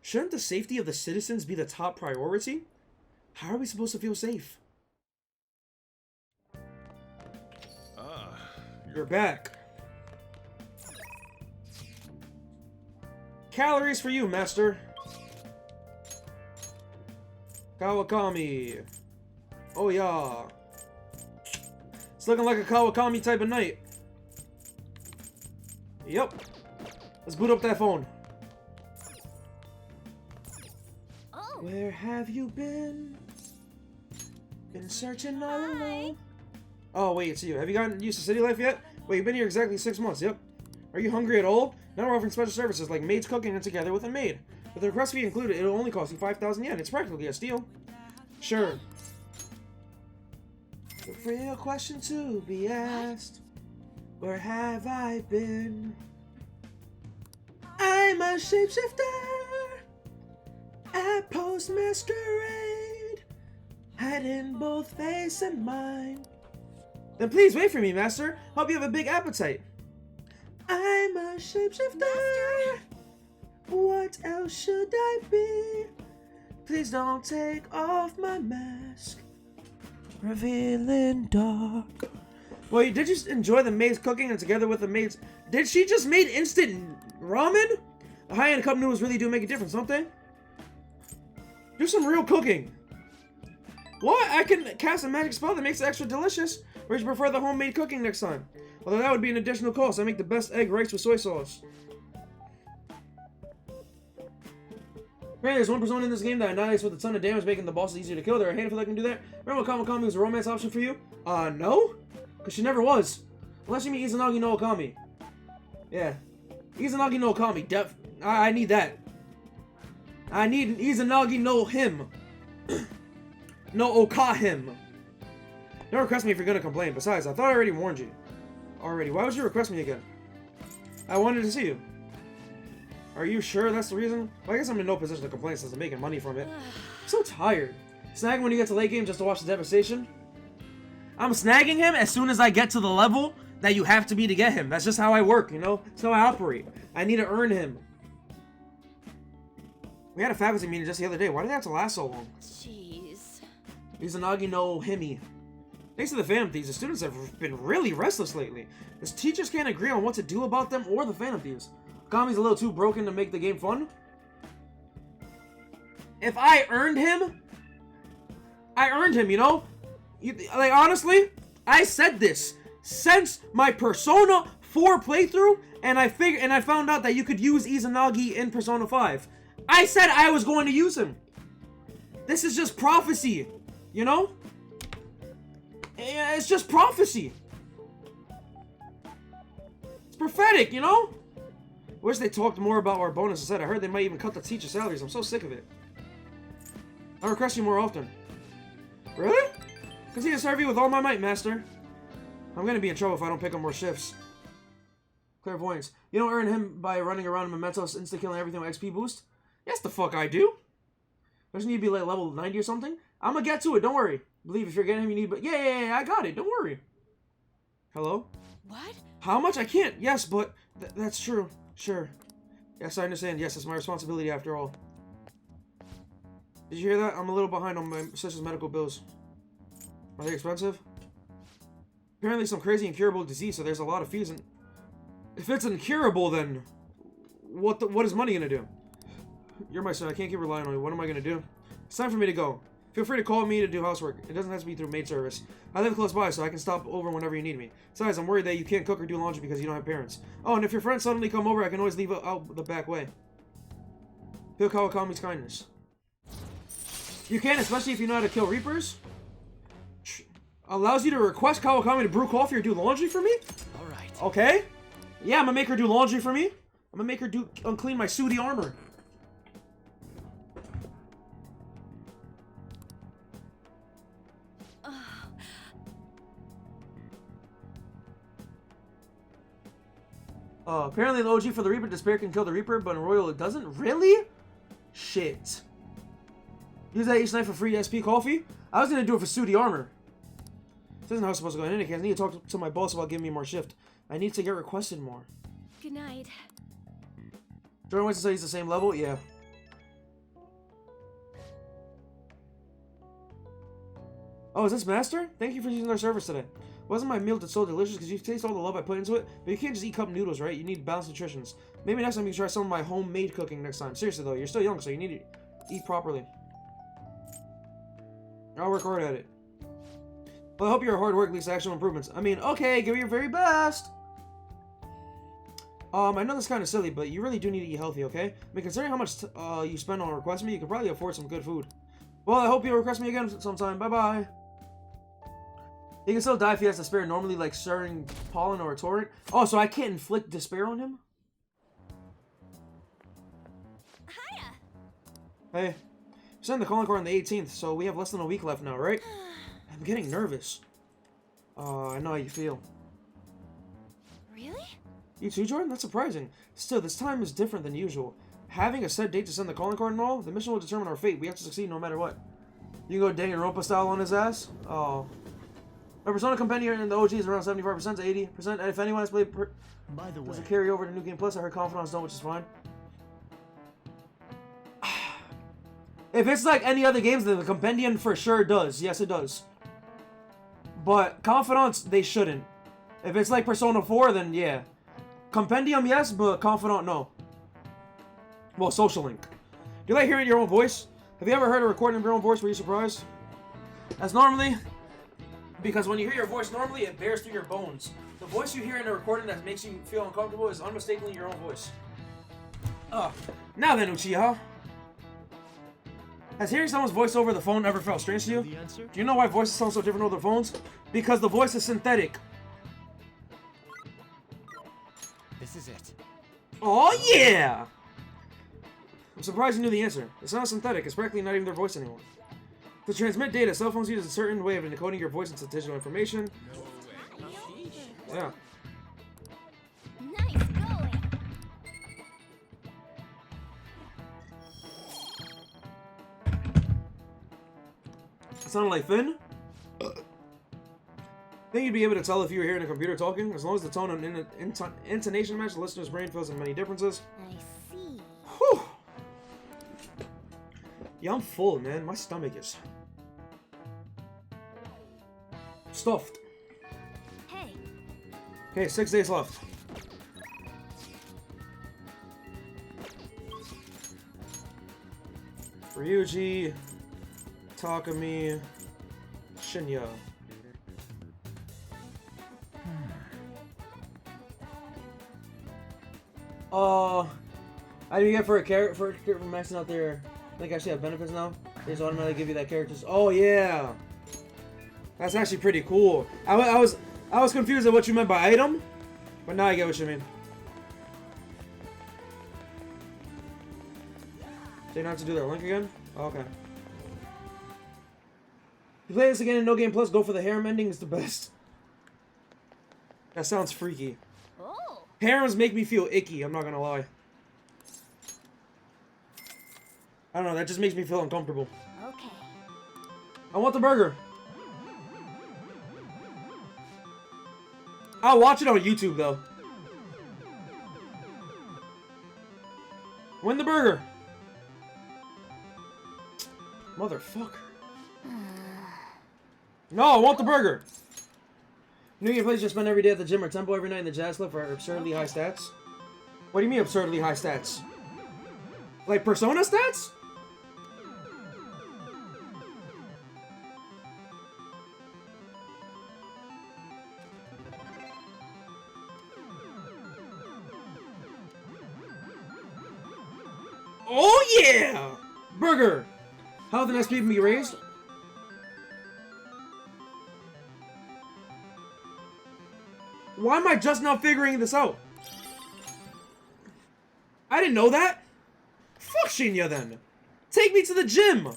Shouldn't the safety of the citizens be the top priority? How are we supposed to feel safe? Ah, You're back. Calories for you, master. Kawakami. Oh yeah. It's looking like a Kawakami type of night. Yep. Let's boot up that phone. Oh, Where have you been? Been searching all alone. Oh wait, it's you. Have you gotten used to city life yet? Wait, you've been here exactly 6 months. Yep. Are you hungry at all? Now we're offering special services like maids cooking and together with a maid. With the request fee included, it'll only cost you 5,000 yen. It's practically a steal. Sure. The real question to be asked. Where have I been? I'm a shapeshifter at Post Masquerade, hiding both face and mind. Then please wait for me, master. Hope you have a big appetite. I'm a shapeshifter. Master? What else should I be? Please don't take off my mask. Revealing dark. Wait, did you enjoy the maid's cooking and together with the maid's... Did she just made instant ramen? The high-end cup noodles really do make a difference, don't they? Do some real cooking. What? I can cast a magic spell that makes it extra delicious. Or you prefer the homemade cooking next time? Although that would be an additional cost. I make the best egg rice with soy sauce. Hey, there's one persona in this game that annihilates with a ton of damage, making the bosses easier to kill. There are a handful that can do that. Remember when Kawakami was a romance option for you? No? Because she never was. Unless you mean Izanagi no Okami. Yeah. Izanagi no Okami. I need that. I need Izanagi no him. No Oka him. Don't request me if you're gonna complain. Besides, I thought I already warned you. Already. Why would you request me again? I wanted to see you. Are you sure that's the reason? Well, I guess I'm in no position to complain since I'm making money from it. I'm so tired. Snagging when you get to late game just to watch the devastation? I'm snagging him as soon as I get to the level that you have to be to get him. That's just how I work, you know? That's how I operate. I need to earn him. We had a faculty meeting just the other day. Why did that have to last so long? jeez. Izanagi no Himi. Thanks to the Phantom Thieves, the students have been really restless lately. The teachers can't agree on what to do about them or the Phantom Thieves. Kami's a little too broken to make the game fun. If I earned him, you know? Like, honestly, I said this since my Persona 4 playthrough, and I found out that you could use Izanagi in Persona 5. I said I was going to use him. This is just prophecy, you know? It's just prophecy. It's prophetic, you know? I wish they talked more about our bonus instead. I heard they might even cut the teacher salaries. I'm so sick of it. I'll request you more often. Really? Continue to serve you with all my might, master. I'm gonna be in trouble if I don't pick up more shifts. Clairvoyance. You don't earn him by running around in Mementos, insta-killing everything with XP boost? Yes, the fuck I do. Doesn't need to be like level 90 or something? I'm gonna get to it, don't worry. Believe if you're getting him, you need... But yeah, I got it, don't worry. Hello? What? How much? I can't. Yes, but... that's true. Sure. Yes, I understand. Yes, it's my responsibility after all. Did you hear that? I'm a little behind on my sister's medical bills. Are they expensive? Apparently some crazy incurable disease, so there's a lot of fees. And if it's incurable, then what is money gonna do? You're my son. I can't keep relying on you. What am I gonna do? It's time for me to go. Feel free to call me to do housework. It doesn't have to be through maid service. I live close by, so I can stop over whenever you need me. Besides, I'm worried that you can't cook or do laundry because you don't have parents. Oh, and if your friends suddenly come over, I can always leave out the back way. Feel Kawakami's kindness. You can, especially if you know how to kill Reapers. Allows you to request Kawakami to brew coffee or do laundry for me? Alright. Okay. Yeah, I'm gonna make her do laundry for me. I'm gonna make her unclean my sooty armor. Apparently the OG for the Reaper, Despair can kill the Reaper, but in Royal it doesn't? Really? Shit. Use that each night for free SP coffee? I was gonna do it for Sooty armor. This isn't how it's supposed to go. In any case, I need to talk to my boss about giving me more shift. I need to get requested more. Good night. Jordan wants to say he's the same level? Yeah. Oh, is this Master? Thank you for using our service today. Wasn't my meal so delicious because you taste all the love I put into it? But you can't just eat cup noodles, right? You need balanced nutrition. Maybe next time you can try some of my homemade cooking next time. Seriously though, you're still young, so you need to eat properly. I'll work hard at it. Well, I hope your hard work leads to actual improvements. I mean, okay, give it your very best. I know this is kind of silly, but you really do need to eat healthy, okay? I mean, considering how much you spend on requesting me, you can probably afford some good food. Well, I hope you'll request me again sometime. Bye-bye. He can still die if he has despair, normally like stirring pollen or a torrent. Oh, so I can't inflict despair on him? Hiya. Hey. You sent the calling card on the 18th, so we have less than a week left now, right? I'm getting nervous. I know how you feel. Really? You too, Jordan? That's surprising. Still, this time is different than usual. Having a set date to send the calling card and all, the mission will determine our fate. We have to succeed no matter what. You can go Danganronpa style on his ass? Oh. Our Persona Compendium in the OG is around 75% to 80%, and if anyone has played By the way, does it carry over to New Game Plus, I heard Confidants don't, which is fine. If it's like any other games, then the Compendium for sure does. Yes, it does. But Confidants, they shouldn't. If it's like Persona 4, then yeah. Compendium, yes, but Confidant, no. Well, Social Link. Do you like hearing your own voice? Have you ever heard a recording of your own voice? Were you surprised? As normally, because when you hear your voice normally, it bears through your bones. The voice you hear in a recording that makes you feel uncomfortable is unmistakably your own voice. Now then, Uchiha. Has hearing someone's voice over the phone ever felt strange to you? the answer? Do you know why voices sound so different over the phones? Because the voice is synthetic. This is it. Oh yeah! I'm surprised you knew the answer. It's not synthetic, it's practically not even their voice anymore. To transmit data, cell phones use a certain way of encoding your voice into digital information. Yeah. Nice going. Sounded like Finn? Think you'd be able to tell if you were hearing a computer talking? As long as the tone and intonation match, the listener's brain feels in many differences. I see. Whew! Yeah, I'm full, man. My stomach is stuffed. Hey. Okay, 6 days left. Ryuji, Takumi, Shinya. How do you get for a character for maxing out there? I think I actually have benefits now. They just automatically give you that character's. Oh yeah, that's actually pretty cool. I was confused at what you meant by item, but now I get what you mean. They don't have to do their link again? Oh, okay. You play this again in No Game Plus, go for the harem ending is the best. That sounds freaky. Oh. Harems make me feel icky, I'm not gonna lie. I don't know, that just makes me feel uncomfortable. Okay. I want the burger. I'll watch it on YouTube though. Win the burger. Motherfucker. No, I want the burger. New Game Plays just spend every day at the gym or temple every night in the jazz club for absurdly high stats. What do you mean absurdly high stats? Like Persona stats? Oh yeah! Burger! Health and SP can be raised. Why am I just now figuring this out? I didn't know that. Fuck Shinya then. Take me to the gym.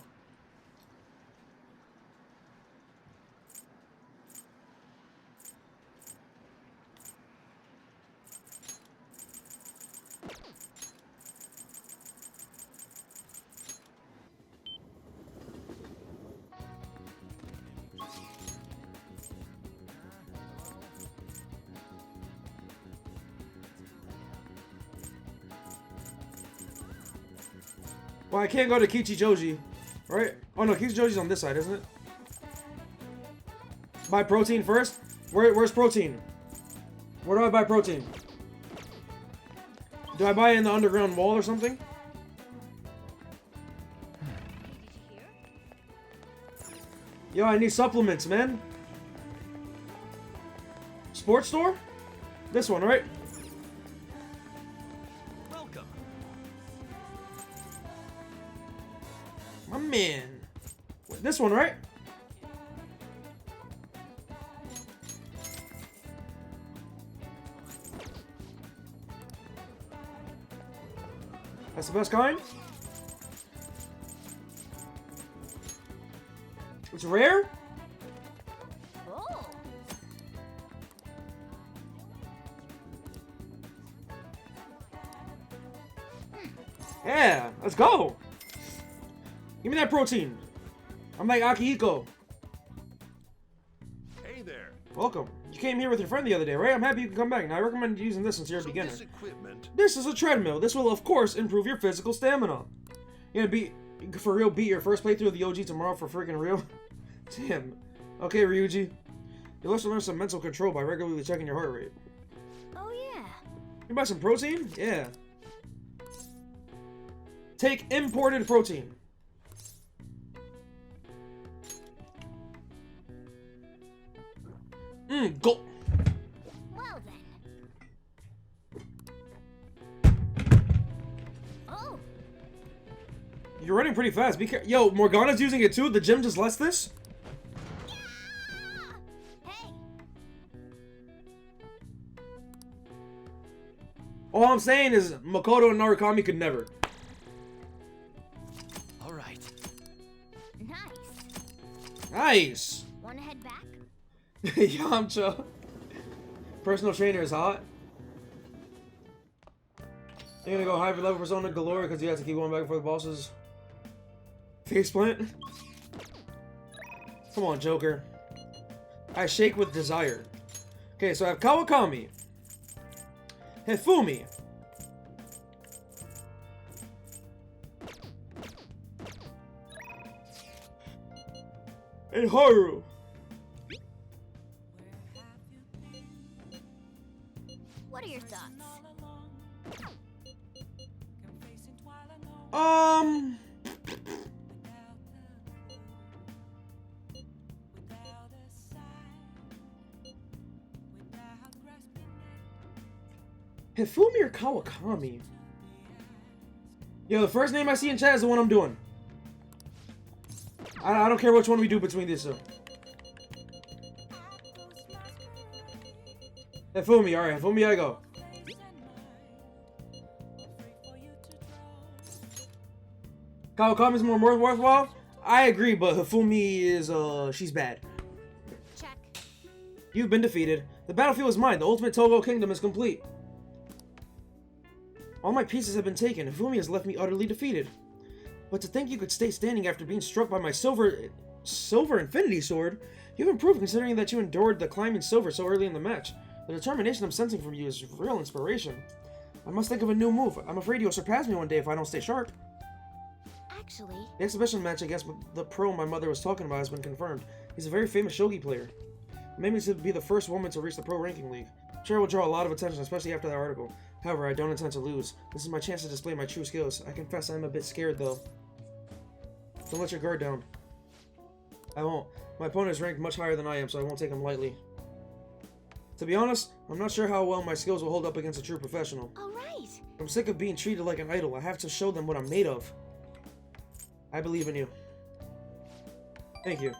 Well, I can't go to Kichijoji, right? Oh no, Kichijoji's on this side, isn't it? Buy protein first? Where's protein? Where do I buy protein? Do I buy it in the underground wall or something? Yo, I need supplements, man. Sports store? This one, right? Welcome. My man. This one, right? That's the best kind? It's rare? Oh. Yeah, let's go. Give me that protein. I'm like Akihiko. Hey there. Welcome. You came here with your friend the other day, right? I'm happy you can come back. Now, I recommend using this since you're a beginner. This equipment. This is a treadmill. This will, of course, improve your physical stamina. You're gonna for real, beat your first playthrough of the OG tomorrow for freaking real? Damn. Okay, Ryuji. You'll also learn some mental control by regularly checking your heart rate. Oh yeah. You buy some protein? Yeah. Take imported protein. Go. Well then. Oh. You're running pretty fast. Be careful. Yo, Morgana's using it too. The gym just lets this. Hey. All I'm saying is Makoto and Narukami could never. All right. Nice. Nice. Wanna head back? Yamcha. Personal trainer is hot. You're gonna go high level persona galore because you have to keep going back for the bosses. Faceplant. Come on, Joker. I shake with desire. Okay, so I have Kawakami, Hifumi, and Haru. What are your thoughts? Hifumi or Kawakami? Yo, the first name I see in chat is the one I'm doing. I don't care which one we do between these two. Hifumi, alright, Hifumi I go. Kawakami's more worthwhile? I agree, but Hifumi is, she's bad. Check. You've been defeated. The battlefield is mine. The ultimate Togo kingdom is complete. All my pieces have been taken. Hifumi has left me utterly defeated. But to think you could stay standing after being struck by my silver infinity sword, you've improved considering that you endured the climbing silver so early in the match. The determination I'm sensing from you is real inspiration. I must think of a new move. I'm afraid you'll surpass me one day if I don't stay sharp. Actually, The exhibition match against the pro my mother was talking about has been confirmed. He's a very famous shogi player. Maybe to be the first woman to reach the pro ranking league. Sure will draw a lot of attention, especially after that article. However, I don't intend to lose. This is my chance to display my true skills. I confess I'm a bit scared though. Don't let your guard down. I won't. My opponent is ranked much higher than I am, so I won't take him lightly. To be honest, I'm not sure how well my skills will hold up against a true professional. alright. I'm sick of being treated like an idol. I have to show them what I'm made of. I believe in you. Thank you.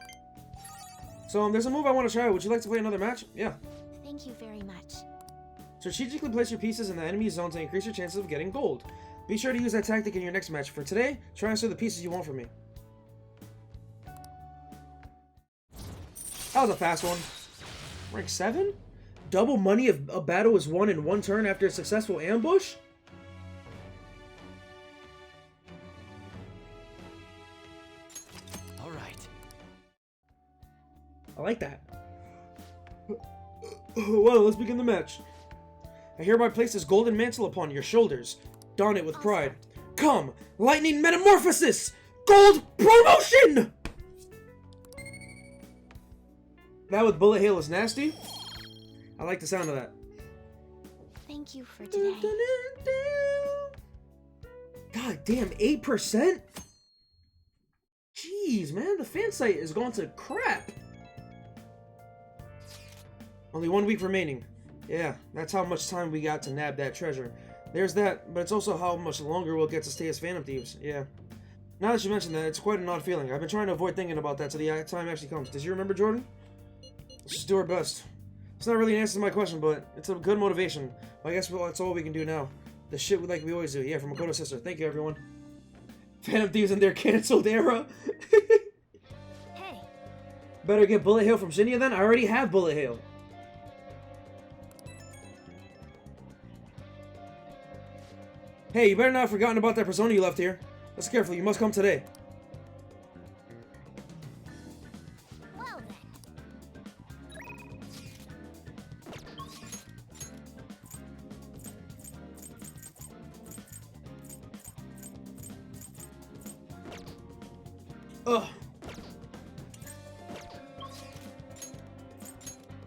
So, there's a move I want to try. Would you like to play another match? Yeah. Thank you very much. Strategically place your pieces in the enemy zone to increase your chances of getting gold. Be sure to use that tactic in your next match. For today, transfer the pieces you want from me. That was a fast one. Rank 7? Double money if a battle is won in one turn after a successful ambush? All right. I like that. Well, let's begin the match. I hereby place this golden mantle upon your shoulders. Don it with pride. Come, lightning metamorphosis! Gold promotion! That with bullet hail is nasty. I like the sound of that. Thank you for today. God damn, 8%? Jeez, man, the fan site is going to crap. Only 1 week remaining. Yeah, that's how much time we got to nab that treasure. There's that, but it's also how much longer we'll get to stay as Phantom Thieves. Yeah. Now that you mention that, it's quite an odd feeling. I've been trying to avoid thinking about that till the time actually comes. Does you remember, Jordan? Let's just do our best. It's not really an answer to my question, but it's a good motivation. I guess that's all we can do now. The shit we always do. Yeah, from Makoto's sister. Thank you, everyone. Phantom Thieves in their cancelled era. Hey. Better get bullet hail from Zinnia then? I already have bullet hail. Hey, you better not have forgotten about that persona you left here. Listen carefully, you must come today. Well then. Ugh.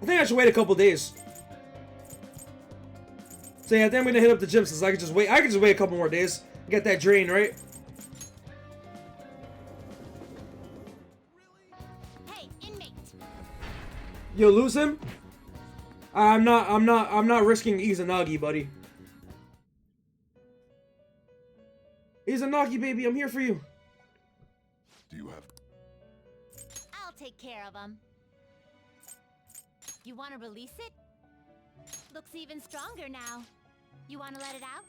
I think I should wait a couple days. So yeah, I think I'm gonna hit up the gym since I could just wait. I could just wait a couple more days. Get that drain, right? Hey, inmate. Yo, lose him? I'm not risking Izanagi, buddy. Izanagi, baby, I'm here for you. Do you have... I'll take care of him. You want to release it? Looks even stronger now. You want to let it out?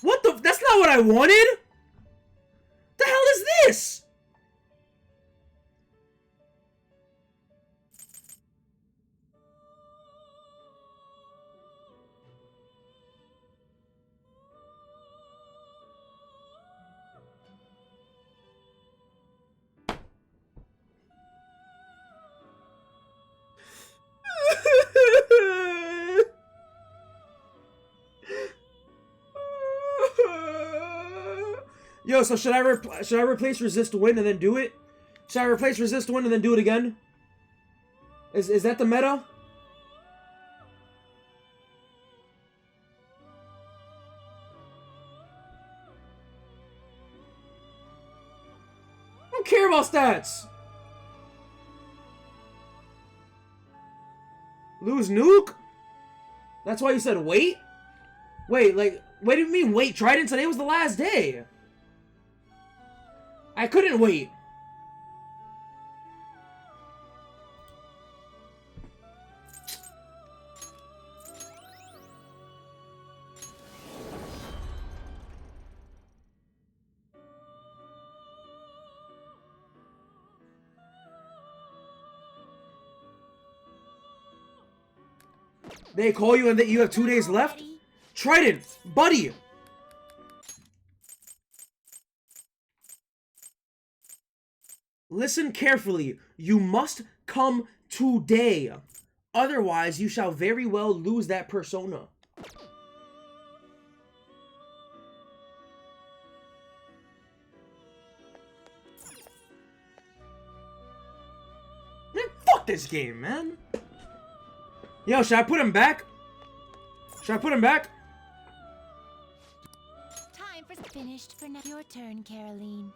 What the? That's not what I wanted! The hell is this? Yo, so should I replace resist win and then do it? Should I replace resist win and then do it again? Is that the meta? I don't care about stats. Lose nuke? That's why you said wait? Wait, like, what do you mean wait? Trident, today was the last day. I couldn't wait. They call you and that you have 2 days left? Trident, buddy. Listen carefully. You must come today. Otherwise, you shall very well lose that persona. Man, fuck this game, man. Yo, should I put him back? Should I put him back? Time for finished for now. Your turn, Caroline.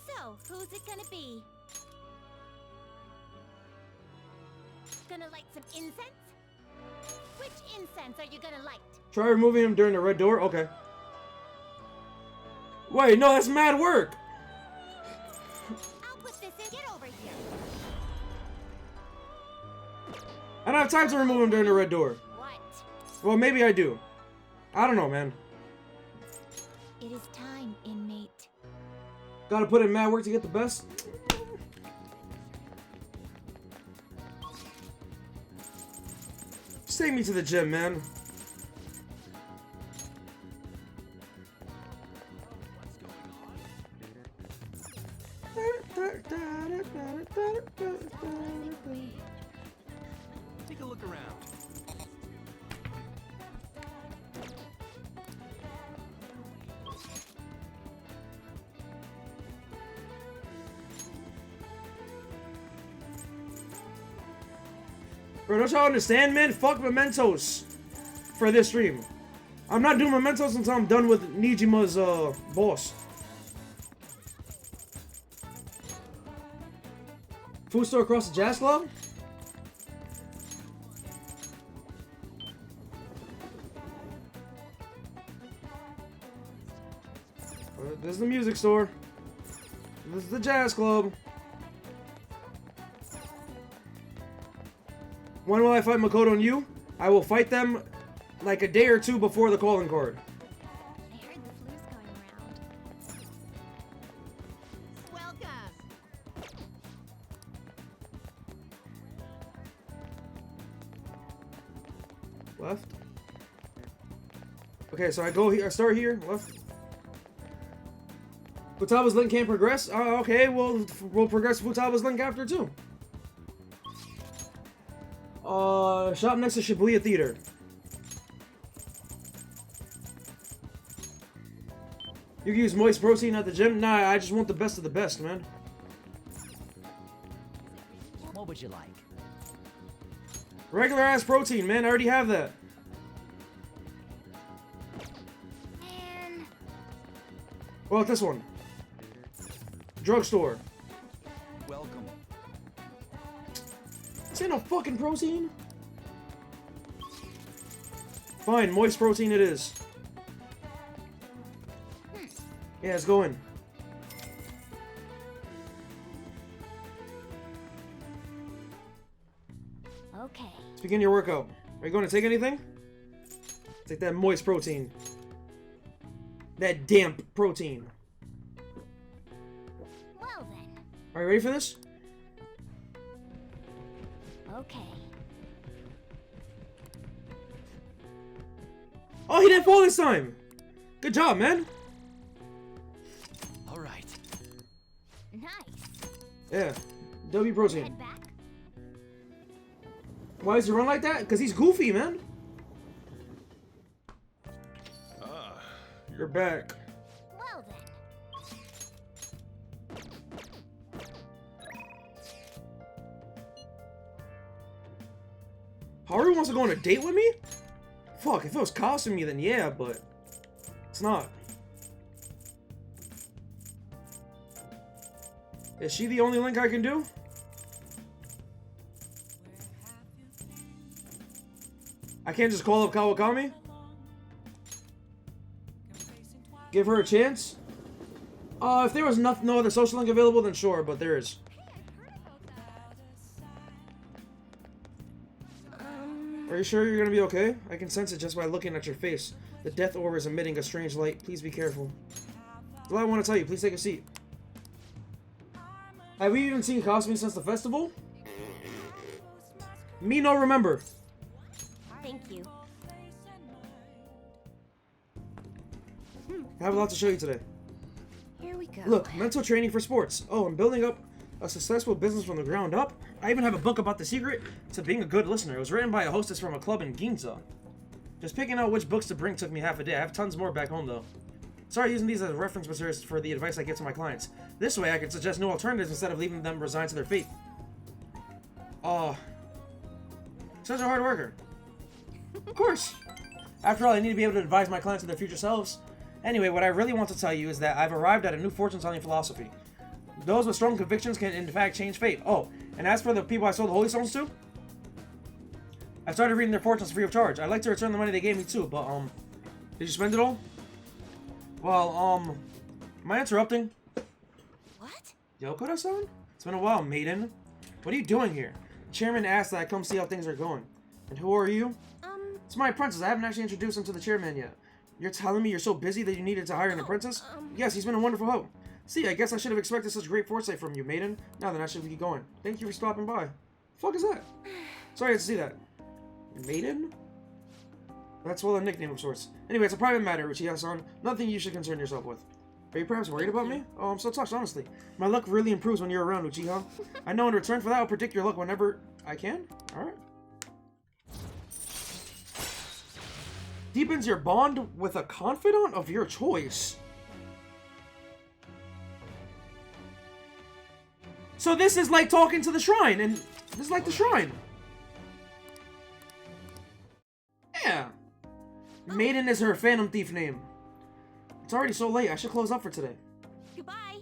So, who's it gonna be? Gonna light some incense? Which incense are you gonna light? Try removing him during the red door? Okay. Wait, no, that's mad work. I'll put this in. Get over here. I don't have time to remove him during the red door. What? Well, maybe I do. I don't know, man. It is time, inmate. Gotta put in mad work to get the best. Just take me to the gym, man. Take a look around. Bro, don't y'all understand, man? Fuck mementos for this stream. I'm not doing mementos until I'm done with Nijima's boss. Food store across the jazz club? This is the music store. This is the jazz club. When will I fight Makoto and you? I will fight them like a day or two before the calling card. I heard the flu's going around. Welcome. Left. Okay, so I go here. I start here. Left. Futaba's link can't progress. Okay, we'll progress Futaba's link after too. Shop next to Shibuya Theater. You can use moist protein at the gym? Nah, I just want the best of the best, man. What would you like? Regular ass protein, man. I already have that. Man. What about this one? Drugstore. Welcome. This ain't no fucking protein. Fine, moist protein it is. Yeah, let's go in. Okay. Let's begin your workout. Are you going to take anything? Take that moist protein. That damp protein. Well then. Are you ready for this? Okay. Oh, he didn't fall this time! Good job, man! All right. Nice. Yeah. W protein. Head back. Why does he run like that? Because he's goofy, man. Ah, You're back. Well then. Haru wants to go on a date with me? Fuck, if it was costing me, then yeah, but it's not. Is she the only link I can do? I can't just call up Kawakami? Give her a chance? If there was no other social link available, then sure, but there is. Are you sure you're gonna be okay? I can sense it just by looking at your face. The death orb is emitting a strange light. Please be careful. That's all I want to tell you. Please take a seat. Have we even seen Cosme since the festival? Me no remember. Thank you. I have a lot to show you today. Here we go. Look, mental training for sports. Oh, I'm building up a successful business from the ground up. I even have a book about the secret to being a good listener. It was written by a hostess from a club in Ginza. Just picking out which books to bring took me half a day. I have tons more back home though. Sorry using these as reference materials for the advice I give to my clients. This way I can suggest new alternatives instead of leaving them resigned to their fate. Such a hard worker. Of course. After all, I need to be able to advise my clients of their future selves. Anyway, what I really want to tell you is that I've arrived at a new fortune-telling philosophy. Those with strong convictions can, in fact, change fate. Oh, and as for the people I sold the Holy Stones to, I started reading their fortunes free of charge. I'd like to return the money they gave me too, but, did you spend it all? Well, am I interrupting? What? Yokota-san? It's been a while, maiden. What are you doing here? The chairman asked that I come see how things are going. And who are you? It's my apprentice. I haven't actually introduced him to the chairman yet. You're telling me you're so busy that you needed to hire an apprentice? Yes, he's been a wonderful help. See, I guess I should have expected such great foresight from you, maiden. Now then, I should keep going. Thank you for stopping by. The fuck is that? Sorry to see that. Maiden? That's well a nickname of sorts. Anyway, it's a private matter, Uchiha-san. Nothing you should concern yourself with. Are you perhaps worried about me? Oh, I'm so touched, honestly. My luck really improves when you're around, Uchiha. I know in return for that, I'll predict your luck whenever I can. Alright. Deepens your bond with a confidant of your choice. So this is like talking to the shrine, and this is like the shrine. Maiden is her Phantom Thief name. It's already so late. I should close up for today. Goodbye.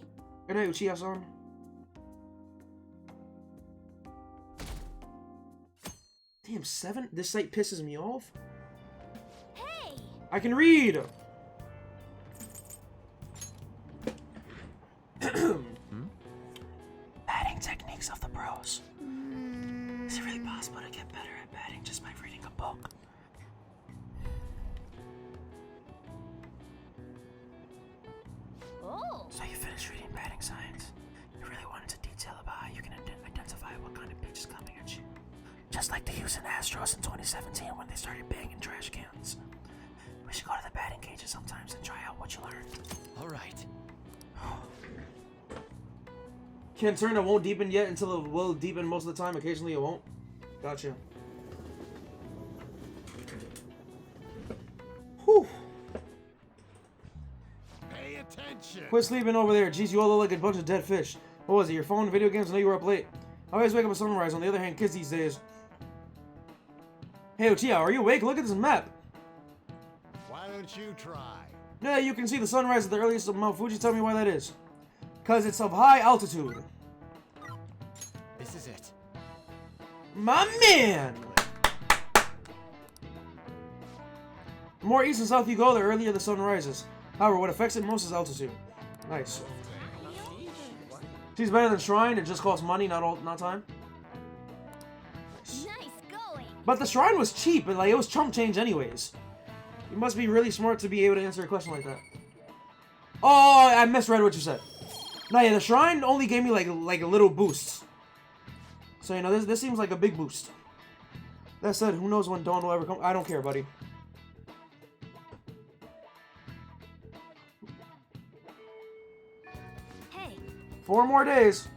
Good night, Uchiha-san. Damn, 7? This site pisses me off. Hey! I can read! Batting techniques of the pros. Is it really possible to get better at batting just by reading a book? Oh! So you finished reading batting science. You really wanted to detail about how you can identify what kind of pitch is coming at you. Just like the Houston Astros in 2017 when they started banging trash cans. We should go to the batting cages sometimes and try out what you learned. All right. Can't turn it won't deepen yet until it will deepen most of the time. Occasionally it won't. Gotcha. Whew. Pay attention. Quit sleeping over there. Jeez, you all look like a bunch of dead fish. What was it? Your phone, video games? I know you were up late. I always wake up at sunrise. On the other hand, kids these days. Hey, Uchiha, are you awake? Look at this map. Why don't you try? Yeah, you can see the sunrise at the earliest of Mount Fuji. Tell me why that is. Because it's of high altitude. This is it. My man! The more east and south you go, the earlier the sun rises. However, what affects it most is altitude. Nice. She's better than Shrine. It just costs money, not time. Nice going. But the Shrine was cheap, and like it was chump change anyways. You must be really smart to be able to answer a question like that. Oh, I misread what you said. No, yeah, the Shrine only gave me like a little boost. So you know, this seems like a big boost. That said, who knows when dawn will ever come? I don't care, buddy. Hey. 4 more days.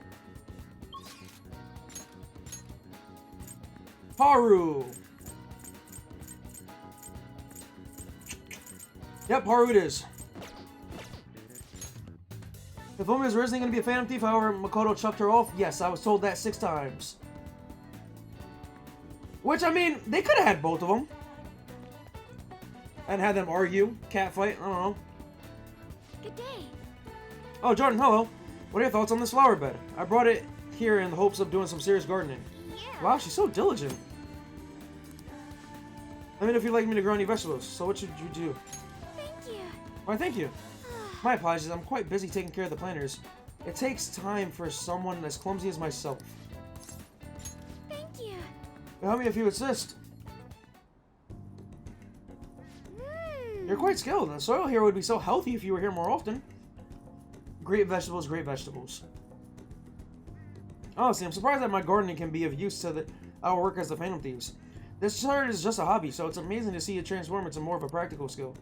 Haru. Yep, Haru it is. If Umi was originally going to be a Phantom Thief, however, Makoto chucked her off. Yes, I was told that 6 times. Which, I mean, they could have had both of them. And had them argue, catfight, I don't know. Good day. Oh, Jordan, hello. What are your thoughts on this flower bed? I brought it here in the hopes of doing some serious gardening. Yeah. Wow, she's so diligent. Let me know if you'd like me to grow any vegetables. So what should you do? Thank you. Why, thank you. My apologies, I'm quite busy taking care of the planters. It takes time for someone as clumsy as myself. Thank you. Help me if you insist. You're quite skilled, and the soil here would be so healthy if you were here more often. Great vegetables, great vegetables. Honestly, I'm surprised that my gardening can be of use to our work as the Phantom Thieves. This chart is just a hobby, so it's amazing to see it transform into more of a practical skill.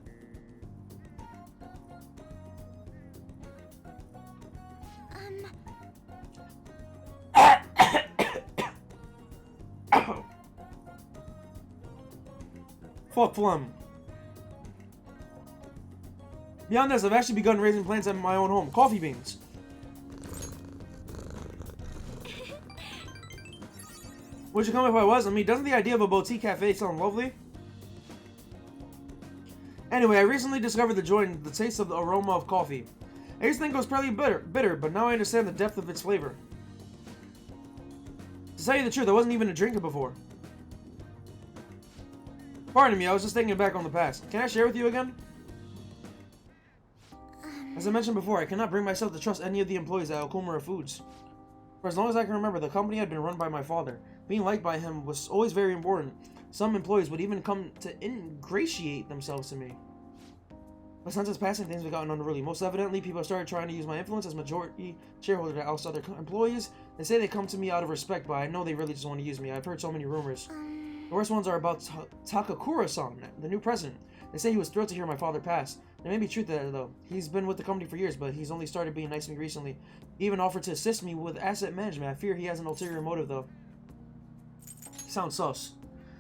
Fuck phlegm. Beyond this, I've actually begun raising plants at my own home. Coffee beans. Would you come if I was? I mean, doesn't the idea of a boutique cafe sound lovely? Anyway, I recently discovered the joy and the taste of the aroma of coffee. I used to think it was probably bitter, but now I understand the depth of its flavor. To tell you the truth, I wasn't even a drinker before. Pardon me, I was just thinking back on the past. Can I share with you again? As I mentioned before, I cannot bring myself to trust any of the employees at Okumura Foods. For as long as I can remember, the company had been run by my father. Being liked by him was always very important. Some employees would even come to ingratiate themselves to me. But since it's passing, things have gotten unruly. Most evidently, people started trying to use my influence as majority shareholder to oust other employees. They say they come to me out of respect, but I know they really just want to use me. I've heard so many rumors. The worst ones are about Takakura-san, the new president. They say he was thrilled to hear my father pass. There may be truth to that, though. He's been with the company for years, but he's only started being nice to me recently. He even offered to assist me with asset management. I fear he has an ulterior motive, though. Sounds sus.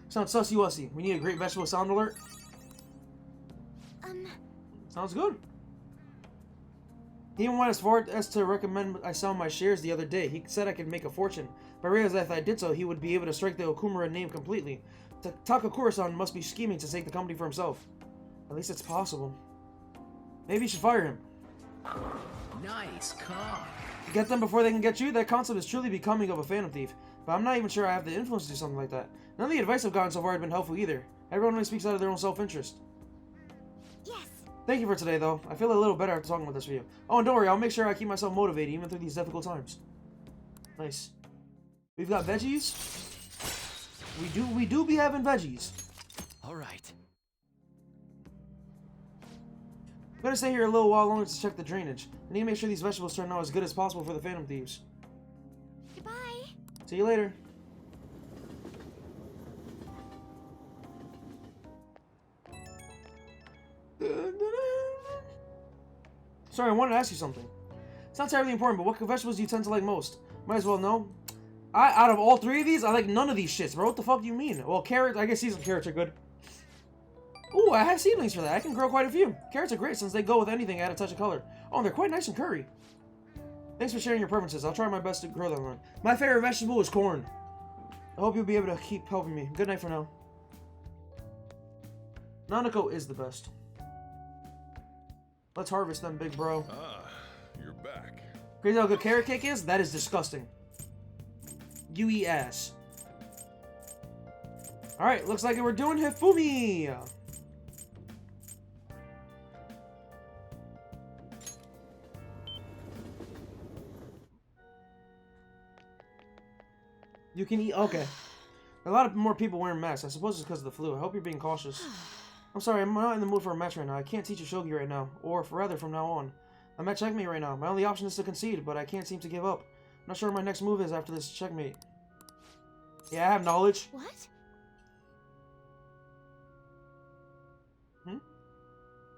Sounds sussy-wussy. We need a great vegetable sound alert. Sounds good. He even went as far as to recommend I sell my shares the other day. He said I could make a fortune, but I realized that if I did so, he would be able to strike the Okumura name completely. Takakura-san must be scheming to take the company for himself. At least it's possible. Maybe you should fire him. Nice car. Get them before they can get you? That concept is truly becoming of a Phantom Thief. But I'm not even sure I have the influence to do something like that. None of the advice I've gotten so far has been helpful either. Everyone only speaks out of their own self-interest. Yes. Thank you for today, though. I feel a little better after talking about this with you. Oh, and don't worry, I'll make sure I keep myself motivated even through these difficult times. Nice. We've got veggies. We do be having veggies. All right. I'm gonna stay here a little while longer to check the drainage. I need to make sure these vegetables turn out as good as possible for the Phantom Thieves. Goodbye. See you later. Sorry, I wanted to ask you something. It's not terribly important, but what vegetables do you tend to like most? Might as well know. Out of all three of these, I like none of these shits, bro. What the fuck do you mean? Well, carrots, I guess seasoned carrots are good. Ooh, I have seedlings for that. I can grow quite a few. Carrots are great since they go with anything, add a touch of color. Oh, and they're quite nice and curry. Thanks for sharing your preferences. I'll try my best to grow them then. My favorite vegetable is corn. I hope you'll be able to keep helping me. Good night for now. Nanako is the best. Let's harvest them, big bro. Ah, you're back. Crazy how good carrot cake is? That is disgusting. You eat ass. Alright, looks like we're doing Hifumi! You can eat. Okay. A lot of more people wearing masks. I suppose it's because of the flu. I hope you're being cautious. I'm sorry, I'm not in the mood for a match right now. I can't teach a shogi right now. Or, rather, from now on. I'm at checkmate right now. My only option is to concede, but I can't seem to give up. I'm not sure what my next move is after this checkmate. Yeah, I have knowledge. What?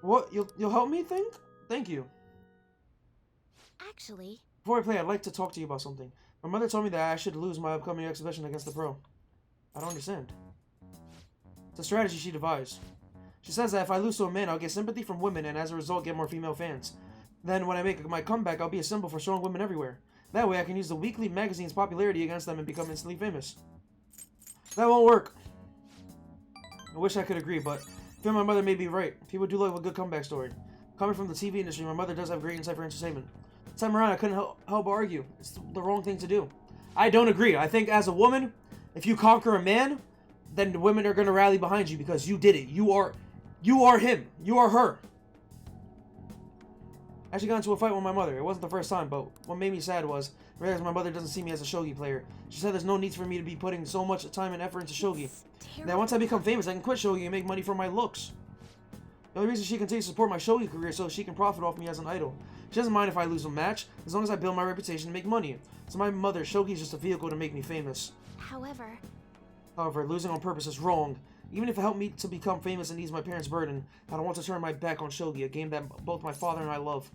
What? You'll help me think? Thank you. Actually, Before I play, I'd like to talk to you about something. My mother told me that I should lose my upcoming exhibition against the pro. I don't understand. It's a strategy she devised. She says that if I lose to a man, I'll get sympathy from women and as a result get more female fans. Then when I make my comeback, I'll be a symbol for strong women everywhere. That way I can use the weekly magazine's popularity against them and become instantly famous. That won't work. I wish I could agree, but I feel my mother may be right. People do love a good comeback story. Coming from the TV industry, my mother does have great insight for entertainment. This time around, I couldn't help but argue. It's the wrong thing to do. I don't agree. I think as a woman, if you conquer a man, then the women are going to rally behind you because you did it. You are him. You are her. I actually got into a fight with my mother. It wasn't the first time, but what made me sad was I realized my mother doesn't see me as a shogi player. She said there's no need for me to be putting so much time and effort into shogi. That once I become famous, I can quit shogi and make money from my looks. The only reason she continues to support my shogi career is so she can profit off me as an idol. She doesn't mind if I lose a match, as long as I build my reputation and make money. To my mother, shogi is just a vehicle to make me famous. however, Losing on purpose is wrong. Even if it helped me to become famous and ease my parents' burden, I don't want to turn my back on shogi, a game that both my father and I love.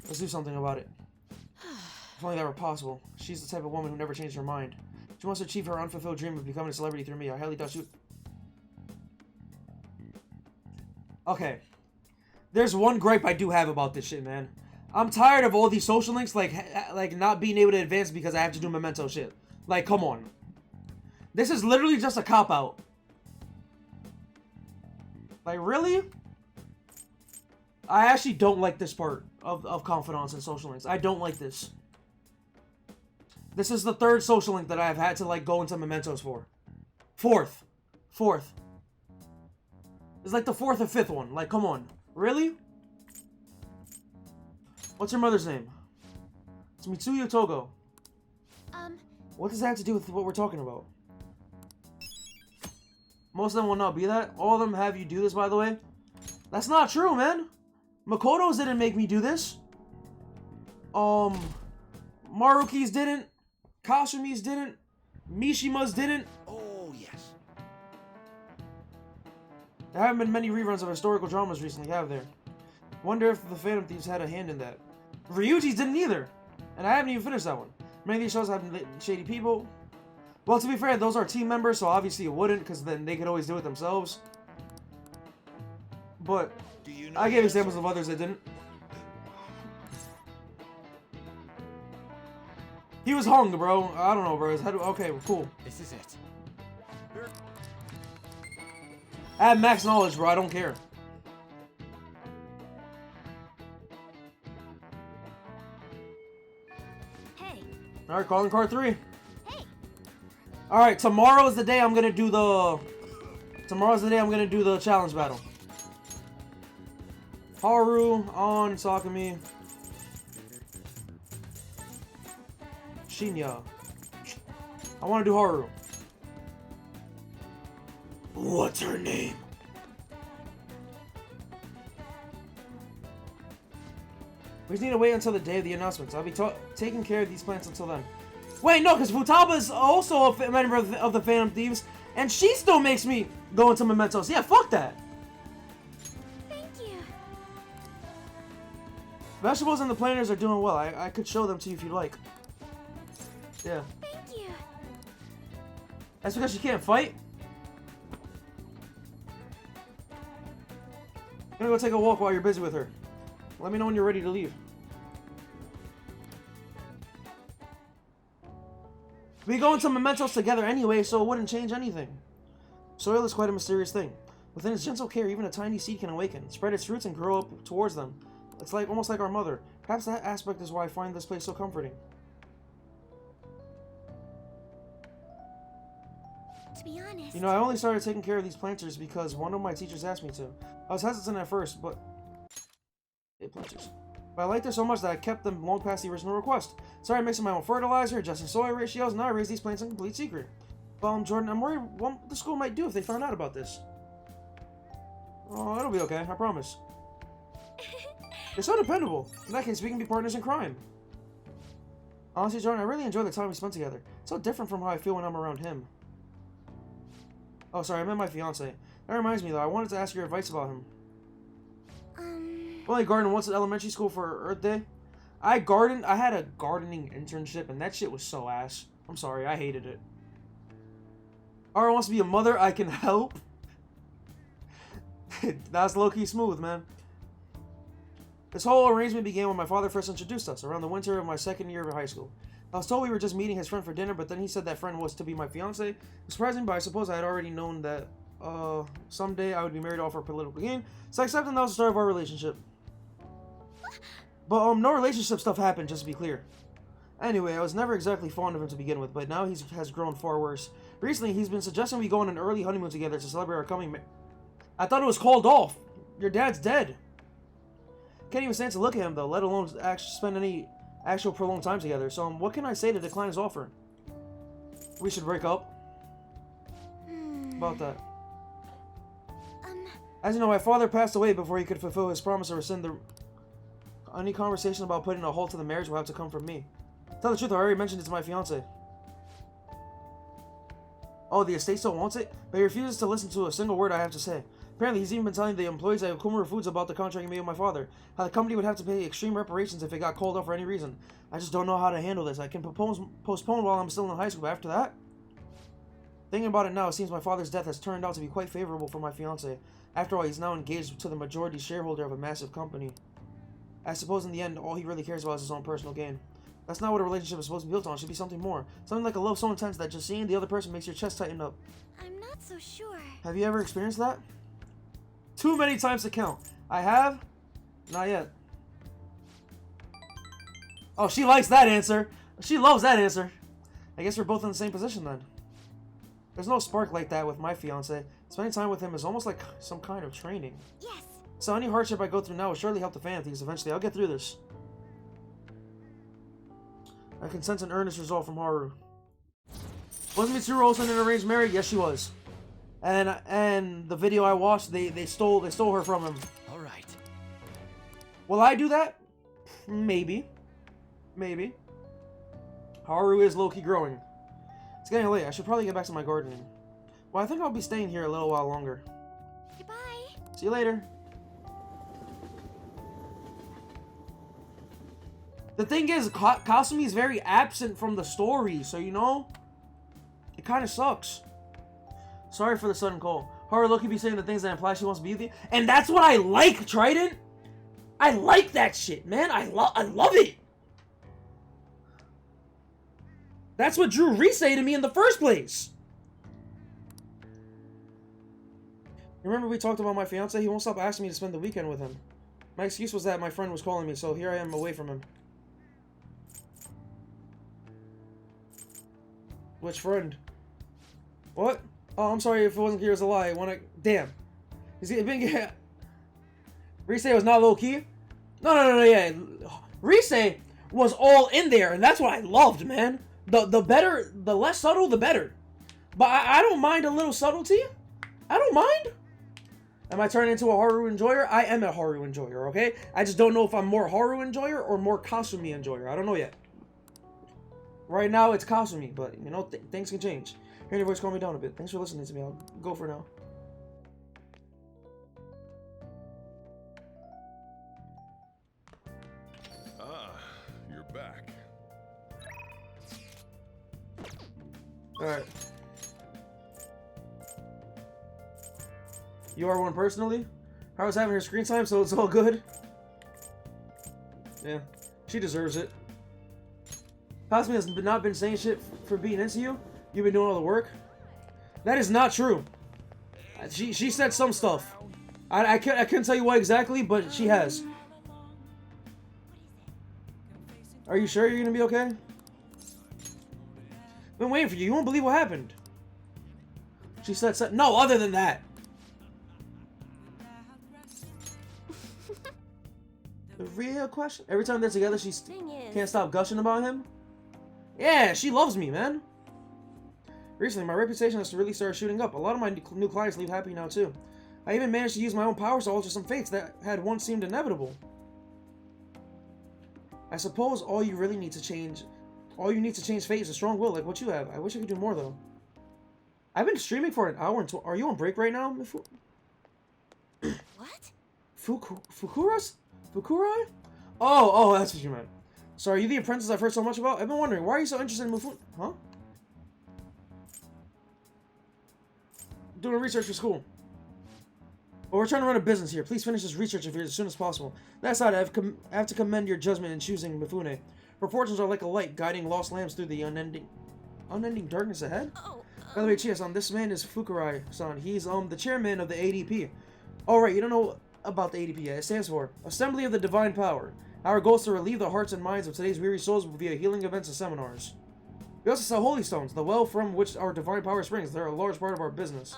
Let's do something about it. If only that were possible. She's the type of woman who never changed her mind. She wants to achieve her unfulfilled dream of becoming a celebrity through me. I highly doubt she... Okay. There's one gripe I do have about this shit, man. I'm tired of all these social links, like not being able to advance because I have to do memento shit. Like, come on. This is literally just a cop-out. Like, really? I actually don't like this part of confidants and social links. I don't like this. This is the third social link that I have had to, like, go into mementos for. Fourth. It's like the fourth or fifth one. Like, come on. Really? What's your mother's name? It's Mitsuyo Togo. What does that have to do with what we're talking about? Most of them will not be that. All of them have you do this, by the way. That's not true, man. Makoto's didn't make me do this. Maruki's didn't. Kasumi's didn't. Mishima's didn't. Oh, yes. There haven't been many reruns of historical dramas recently, have there? Wonder if the Phantom Thieves had a hand in that. Ryuji's didn't either. And I haven't even finished that one. Many of these shows have shady people. Well, to be fair, those are team members, so obviously it wouldn't, because then they could always do it themselves. But Do you know I gave the examples answer? of others that didn't. He was hung, bro. I don't know, bro. His head... Okay, cool. This is it. I have max knowledge, bro. I don't care. Alright, calling card 3. Hey, Alright, tomorrow is the day I'm gonna do the... Tomorrow's the day I'm gonna do the challenge battle. Haru, on, Sakami. Shinya. I wanna do Haru. What's her name? We just need to wait until the day of the announcements. I'll be taking care of these plants until then. Wait, no, because Futaba's also a member of the Phantom Thieves, and she still makes me go into Mementos. Yeah, fuck that. thank you. Vegetables and the planters are doing well. I could show them to you if you'd like. Yeah. Thank you. That's because she can't fight? I'm gonna go take a walk while you're busy with her. Let me know when you're ready to leave. We go into Mementos together anyway, so it wouldn't change anything. Soil is quite a mysterious thing. Within its gentle care, even a tiny seed can awaken, spread its roots, and grow up towards them. It's like almost like our mother. Perhaps that aspect is why I find this place so comforting. To be honest, You know, I only started taking care of these planters because one of my teachers asked me to. I was hesitant at first, but... Hey, planters. But I liked her so much that I kept them long past the original request. Started mixing my own fertilizer, adjusting soil ratios, and now I raise these plants in complete secret. Well, Jordan, I'm worried what the school might do if they found out about this. Oh, it'll be okay, I promise. You're so dependable. In that case, we can be partners in crime. Honestly, Jordan, I really enjoy the time we spent together. It's so different from how I feel when I'm around him. Oh, sorry, I meant my fiance. That reminds me, though, I wanted to ask your advice about him. Only gardened once at elementary school for Earth Day. I had a gardening internship, and that shit was so ass. I'm sorry, I hated it. Ara wants to be a mother, I can help. That's low-key smooth, man. This whole arrangement began when my father first introduced us, around the winter of my second year of high school. I was told we were just meeting his friend for dinner, but then he said that friend was to be my fiance. It was surprising, but I suppose I had already known that someday I would be married off for political gain, so I accepted that was the start of our relationship. But no relationship stuff happened, just to be clear. Anyway, I was never exactly fond of him to begin with, but now he has grown far worse. Recently, he's been suggesting we go on an early honeymoon together to celebrate our coming I thought it was called off. Your dad's dead. Can't even stand to look at him, though, let alone actually spend any actual prolonged time together. So, what can I say to decline his offer? We should break up. About that. As you know, my father passed away before he could fulfill his promise to rescind the... Any conversation about putting a halt to the marriage will have to come from me. Tell the truth, I already mentioned it to my fiance. Oh, the estate still wants it? But he refuses to listen to a single word I have to say. Apparently, he's even been telling the employees at Kumura Foods about the contract he made with my father. How the company would have to pay extreme reparations if it got called off for any reason. I just don't know how to handle this. I can postpone while I'm still in high school, but after that... Thinking about it now, it seems my father's death has turned out to be quite favorable for my fiance. After all, he's now engaged to the majority shareholder of a massive company. I suppose in the end, all he really cares about is his own personal gain. That's not what a relationship is supposed to be built on. It should be something more. Something like a love so intense that just seeing the other person makes your chest tighten up. I'm not so sure. Have you ever experienced that? Too many times to count. I have? Not yet. Oh, she likes that answer. She loves that answer. I guess we're both in the same position then. There's no spark like that with my fiance. Spending time with him is almost like some kind of training. Yes. So any hardship I go through now will surely help the Phantom Thieves. Eventually, I'll get through this. I can sense an earnest resolve from Haru. Wasn't Mitsuru also in an arranged marriage? Yes, she was. And the video I watched, they stole her from him. All right. Will I do that? Maybe. Maybe. Haru is low-key growing. It's getting late. I should probably get back to my gardening. Well, I think I'll be staying here a little while longer. Goodbye. See you later. The thing is, Kasumi is very absent from the story, so you know, it kind of sucks. Sorry for the sudden call. Haru low-key be saying the things that imply she wants to be with you, and that's what I like, Trident. I like that shit, man. I love it. That's what drew Rise to me in the first place. Remember we talked about my fiance? He won't stop asking me to spend the weekend with him. My excuse was that my friend was calling me, so here I am away from him. Which friend? What? Oh, I'm sorry if it wasn't clear as a lie. Damn. Is it been... Rise was not low-key? No, yeah. Rise was all in there, and that's what I loved, man. The better, the less subtle, the better. But I don't mind a little subtlety. I don't mind. Am I turning into a Haru enjoyer? I am a Haru enjoyer, okay? I just don't know if I'm more Haru enjoyer or more Kasumi enjoyer. I don't know yet. Right now, it's Kasumi, but, you know, things can change. Hearing your voice calm me down a bit. Thanks for listening to me. I'll go for now. Ah, you're back. Alright. You are one personally? I was having her screen time, so it's all good. Yeah, she deserves it. Kasumi has not been saying shit for being into you. You've been doing all the work. That is not true. She said some stuff. I couldn't tell you what exactly, but she has. Are you sure you're gonna be okay? Been waiting for you. You won't believe what happened. She said no, other than that. The real question. Every time they're together, she can't stop gushing about him. Yeah, she loves me, man. Recently, my reputation has really started shooting up. A lot of my new clients leave happy now, too. I even managed to use my own powers to alter some fates that had once seemed inevitable. I suppose all you need to change fate is a strong will, like what you have. I wish I could do more, though. I've been streaming for an hour and Are you on break right now? What? Fukurai? Oh, that's what you meant. So are you the apprentice I've heard so much about? I've been wondering, why are you so interested in Mufune? Huh? Doing research for school. Well, we're trying to run a business here. Please finish this research of yours as soon as possible. That aside, I have to commend your judgment in choosing Mifune. Her fortunes are like a light, guiding lost lambs through the unending darkness ahead? By the way, Chia-san, this man is Fukurai-san. He's, the chairman of the ADP. Alright, you don't know about the ADP yet. It stands for Assembly of the Divine Power. Our goal is to relieve the hearts and minds of today's weary souls via healing events and seminars. We also sell holy stones, the well from which our divine power springs. They're a large part of our business.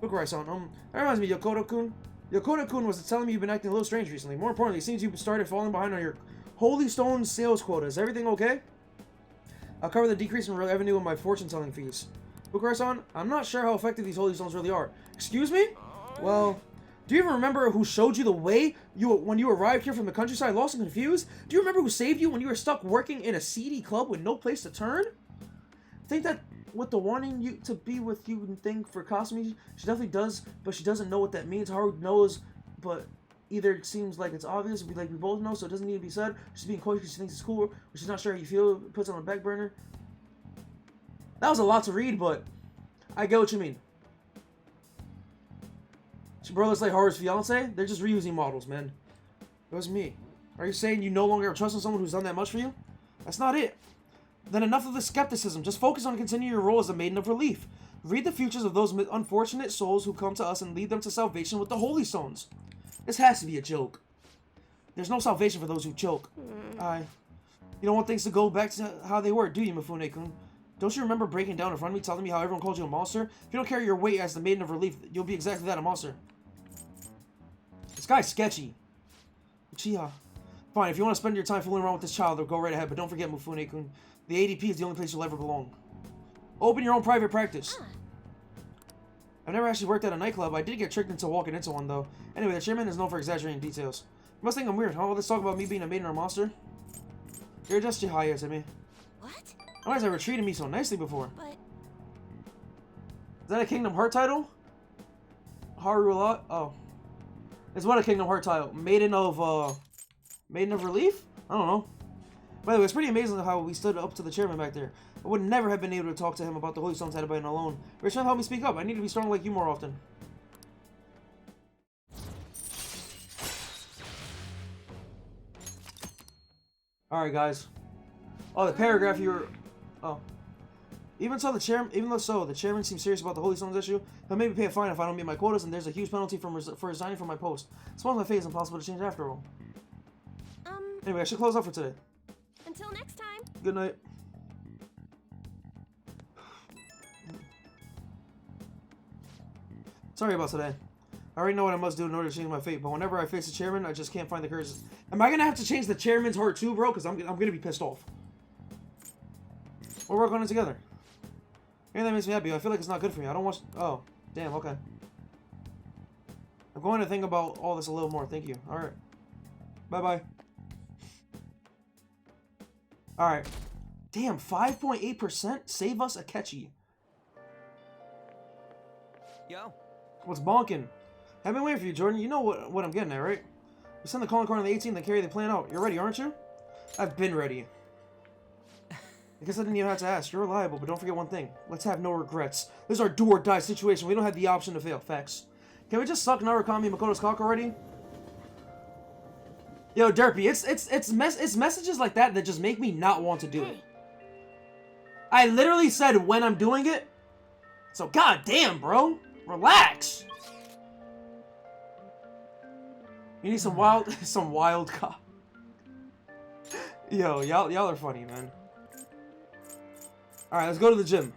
Fukurai-san, that reminds me, Makoto-kun. Makoto-kun was telling me you've been acting a little strange recently. More importantly, it seems you started falling behind on your holy stone sales quota. Is everything okay? I'll cover the decrease in revenue in my fortune-telling fees. Fukurai-san, I'm not sure how effective these holy stones really are. Excuse me? Well, do you even remember who showed you the way when you arrived here from the countryside, lost and confused? Do you remember who saved you when you were stuck working in a seedy club with no place to turn? Think that with the wanting you to be with you thing for Kasumi, she definitely does, but she doesn't know what that means. Haru knows, but either it seems like it's obvious, like we both know, so it doesn't need to be said. She's being coy because she thinks it's cool, or she's not sure how you feel, puts it on the back burner. That was a lot to read, but I get what you mean. She looks like Haru's fiance? They're just reusing models, man. It was me. Are you saying you no longer have trust in someone who's done that much for you? That's not it. Then enough of the skepticism. Just focus on continuing your role as a maiden of relief. Read the futures of those unfortunate souls who come to us and lead them to salvation with the holy stones. This has to be a joke. There's no salvation for those who choke. You don't want things to go back to how they were, do you, Mifune-kun? Don't you remember breaking down in front of me, telling me how everyone called you a monster? If you don't carry your weight as the maiden of relief, you'll be exactly that, a monster. This guy's sketchy. Uchiha. Fine, if you want to spend your time fooling around with this child, then go right ahead, but don't forget, Mifune-kun. The ADP is the only place you'll ever belong. Open your own private practice. I've never actually worked at a nightclub. I did get tricked into walking into one, though. Anyway, the chairman is known for exaggerating details. You must think I'm weird, huh? All this talk about me being a maiden or a monster? You're just Chihaya to me. What? Why has ever treated me so nicely before? But Is that a Kingdom Heart title? Haru a lot? Oh. It's what a Kingdom Heart title. Maiden of Relief? I don't know. By the way, it's pretty amazing how we stood up to the chairman back there. I would never have been able to talk to him about the Holy Stones had it been alone. You're trying to help me speak up. I need to be strong like you more often. Alright, guys. Oh, the paragraph you were... Oh. Even though the chairman seems serious about the Holy Stones issue, he'll maybe pay a fine if I don't meet my quotas, and there's a huge penalty for resigning from my post. Suppose my fate is impossible to change after all. Anyway, I should close up for today. Until next time. Good night. Sorry about today. I already know what I must do in order to change my fate, but whenever I face the chairman, I just can't find the courage. Am I gonna have to change the chairman's heart too, bro? Because I'm gonna be pissed off. We'll work on it together. Anything that makes me happy. I feel like it's not good for me. I don't want... Oh, damn, okay. I'm going to think about all this a little more. Thank you. Alright. Bye-bye. Alright. Damn, 5.8%? Save us a catchy. Yo. What's bonking? I've been waiting for you, Jordan. You know what I'm getting at, right? We send the calling card on the 18th and carry the plan out. You're ready, aren't you? I've been ready. I guess I didn't even have to ask. You're reliable, but don't forget one thing. Let's have no regrets. This is our do or die situation. We don't have the option to fail. Facts. Can we just suck Narukami Makoto's cock already? Yo, Derpy, it's messages like that that just make me not want to do it. I literally said when I'm doing it. So goddamn, bro. Relax. You need some wild cock. Yo, y'all are funny, man. Alright, let's go to the gym.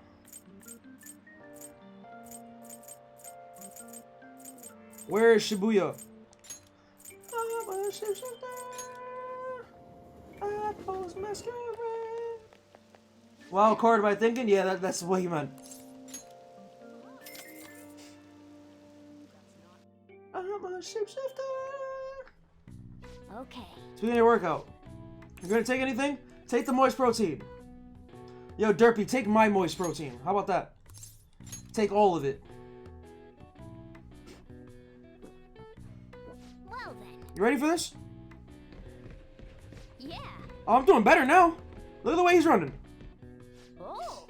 Where is Shibuya? Wild card, am I thinking? Yeah, that's what he meant. I'm a shapeshifter. Okay. Speaking of your workout, you gonna take anything? Take the moist protein. Yo, Derpy, take my moist protein. How about that? Take all of it. Well then. You ready for this? Yeah. Oh, I'm doing better now. Look at the way he's running. Oh.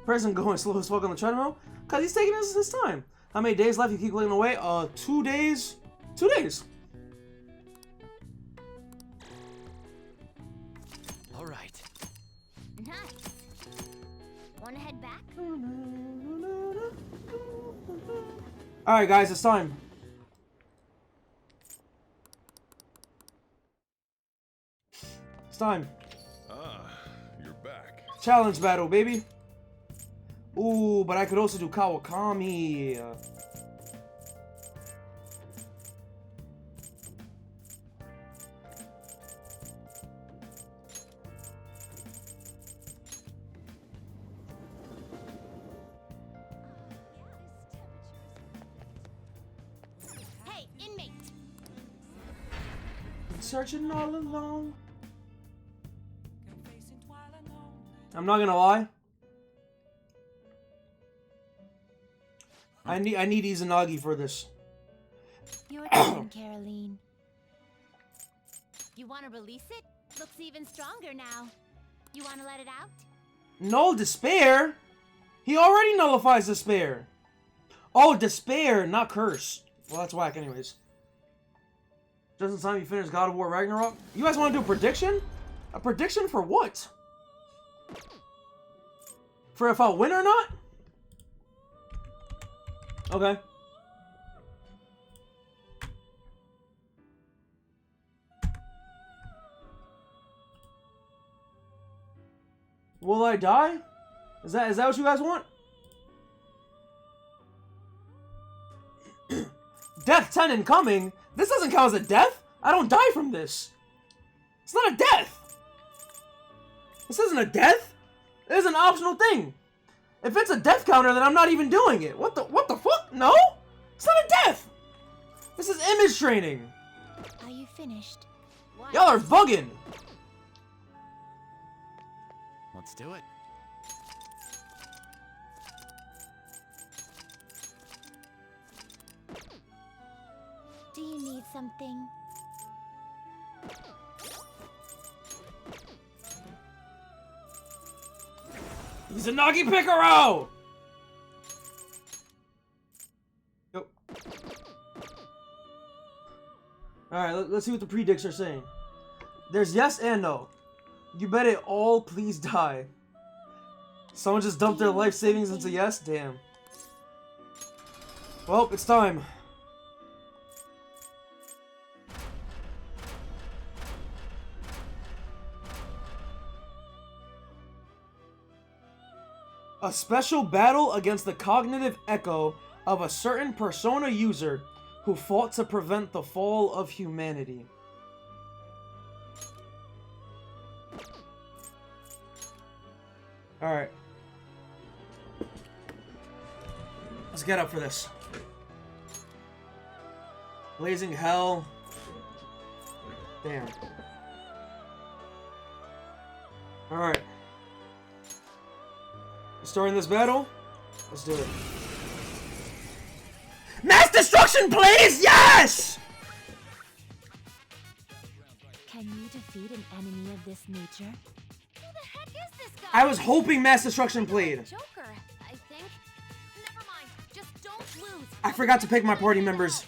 Person going slow as fuck on the treadmill? Cause he's taking his time. How many days left? You keep clicking away? 2 days. 2 days. All right. Nice. Wanna head back? Alright, guys, it's time. It's time. Ah, you're back. Challenge battle, baby. Ooh, but I could also do Kawakami. Hey, inmate. Been searching all along. I'm not gonna lie. I need Izanagi for this. Your turn, Caroline. You want to release it? Looks even stronger now. You want to let it out? No, despair. He already nullifies despair. Oh, despair, not curse. Well, that's whack, anyways. Just in time you finish God of War Ragnarok. You guys want to do a prediction? A prediction for what? For if I'll win or not? Okay. Will I die? Is that what you guys want? Death 10 incoming? This doesn't count as a death? I don't die from this. It's not a death. This isn't a death. It is an optional thing. If it's a death counter, then I'm not even doing it. What the fuck? No? It's not a death. This is image training. Are you finished? Y'all are bugging. Let's do it. Do you need something? Izanagi Picaro! Yep. Alright, let's see what the predicts are saying. There's yes and no. You bet it all, please die. Someone just dumped their life savings into yes? Damn. Well, it's time. A special battle against the cognitive echo of a certain Persona user who fought to prevent the fall of humanity. Alright. Let's get up for this. Blazing hell. Damn. Alright. Starting this battle? Let's do it. Mass destruction, please! Yes! Can you defeat an enemy of this nature? Who the heck is this guy? I was hoping mass destruction played. Joker, I think. Never mind. Just don't lose. I forgot to pick my party members.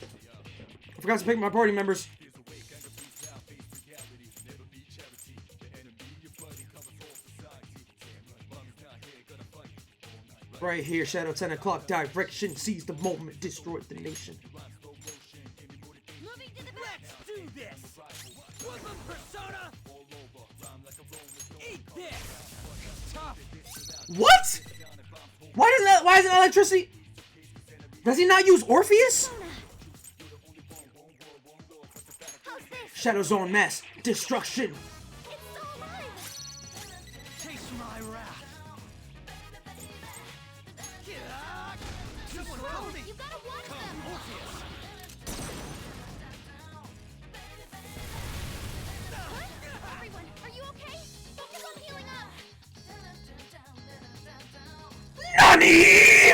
Right here, Shadow 10 o'clock direction. Seize the moment, destroy the nation. Moving to the back. Let's do this! Woodland Persona! Eat this! Tough! What? Why isn't electricity? Does he not use Orpheus? How's this? Shadow Zone mass destruction. It's still alive. Taste my wrath! Someone help me! You gotta watch Come, them. Orpheus! Everyone, are you okay? Focus on healing up. NANI?!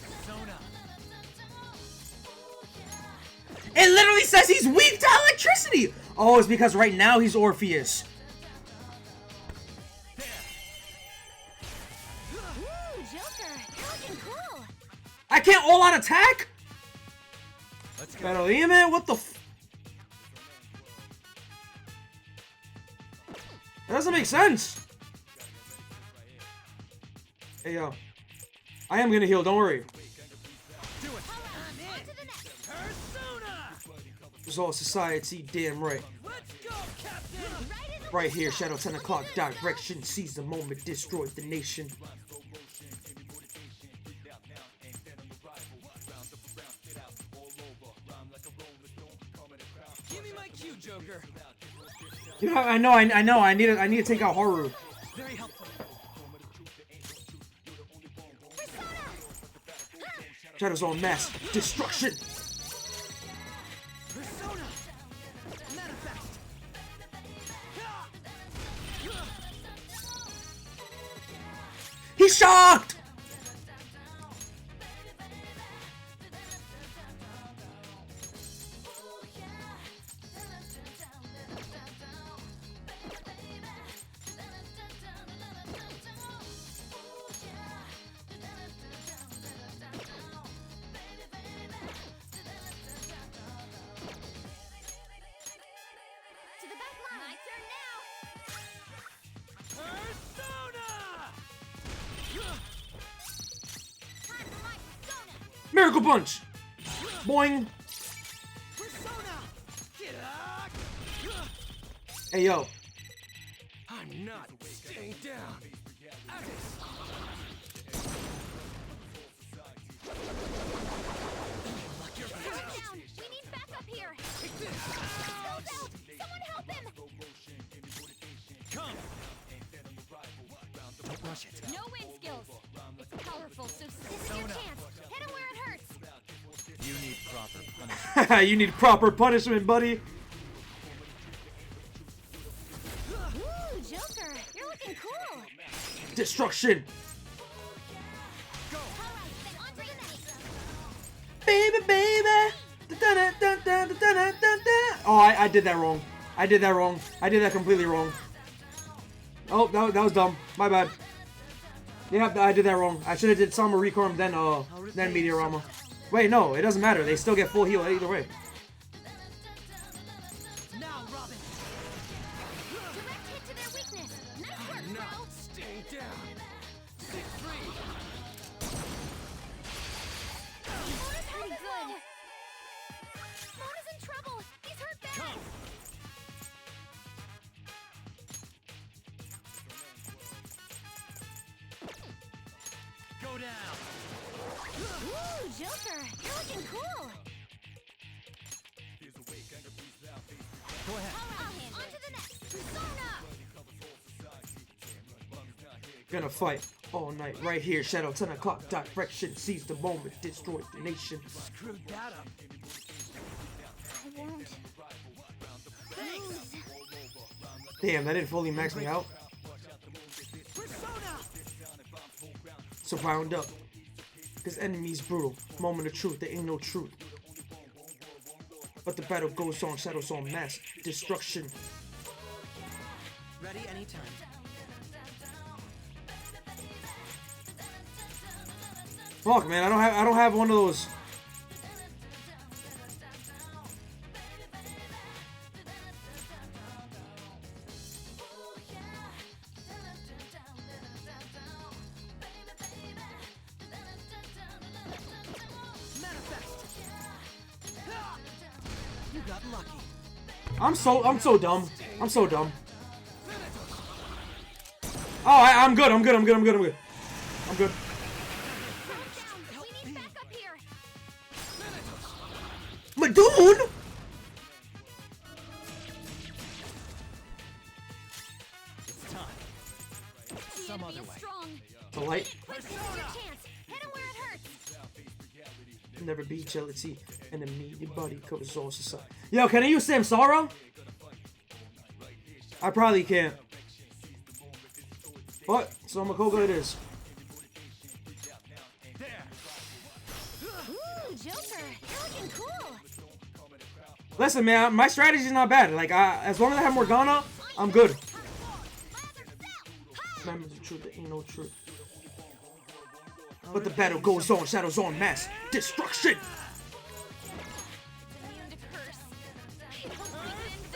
Persona! It literally says he's weak to electricity! Oh, it's because right now he's Orpheus. Ooh, Joker, you're looking cool. I can't all-out attack? Let's go. Pero dime, what the f... That doesn't make sense. Hey, yo. I am gonna heal, don't worry. Do it! I'm On in! to the next. Persona! Resolve society, damn right. Let's go, Captain! Right in the Right here, Shadow 10 o'clock direction. Seize the moment, destroy the nation. Give me my cue, Joker! You know, I know. I need to take out Haru. Very helpful. Shadow Zone mass destruction. Persona! Manifest! He's shocked. To the back line. My turn now. Persona! Time for my persona. Miracle punch. Boing. Persona! Get up! Hey yo. I'm not staying down. Addis! Turn down. We need backup here. Spilled out. Someone help him. Come! Don't rush it. No wind skills. It's powerful, so this is your chance. Hit him where it hurts. You need proper punishment. You need proper punishment, buddy. Ooh, Joker, you're looking cool. Destruction. All right, then on to the next. Baby, baby. Da-da-da-da-da-da-da-da. Oh, I did that wrong. I did that completely wrong. Oh, that was dumb. My bad. Yeah, I did that wrong. I should have did Summer Reform, then Meteorama. Wait, no, it doesn't matter. They still get full heal either way. Now, Robin! Direct hit to their weakness. Nice work, I'm not bro. staying down. 6-3! Mona's pretty good. Mona's in trouble. He's hurt bad. Come! Go down! Ooh, Joker, you're looking cool. Go ahead. On to the next. Persona. Gonna fight all night right here. Shadow 10 o'clock direction. Seize the moment. Destroy the nation. Screwed that up. I won't lose. Damn, that didn't fully max me out. Persona. So round up. Cause enemy's brutal. Moment of truth. There ain't no truth. But the battle goes on. Shadows on mass destruction. Ready anytime. Fuck, man, I don't have one of those. Manifest. You got lucky. I'm so dumb. I'm so dumb. Oh, I'm good. I'm good. I'm good. I'm good. I'm good. I'm good. We need backup here. My dude. It's time. The Some enemy other is way. strong. The light. Here's your chance. Hit him where it hurts. Never be jealousy. Enemy, your body covers all society. Yo, can I use Samsara? I probably can't. But so Makoto it is. Ooh, Joker, you're looking cool. Listen, man, my strategy's not bad. Like, as long as I have Morgana, I'm good. Remember the truth, there ain't no truth. But the battle goes on, shadows on mass destruction. Immune to curse. I hope we can end this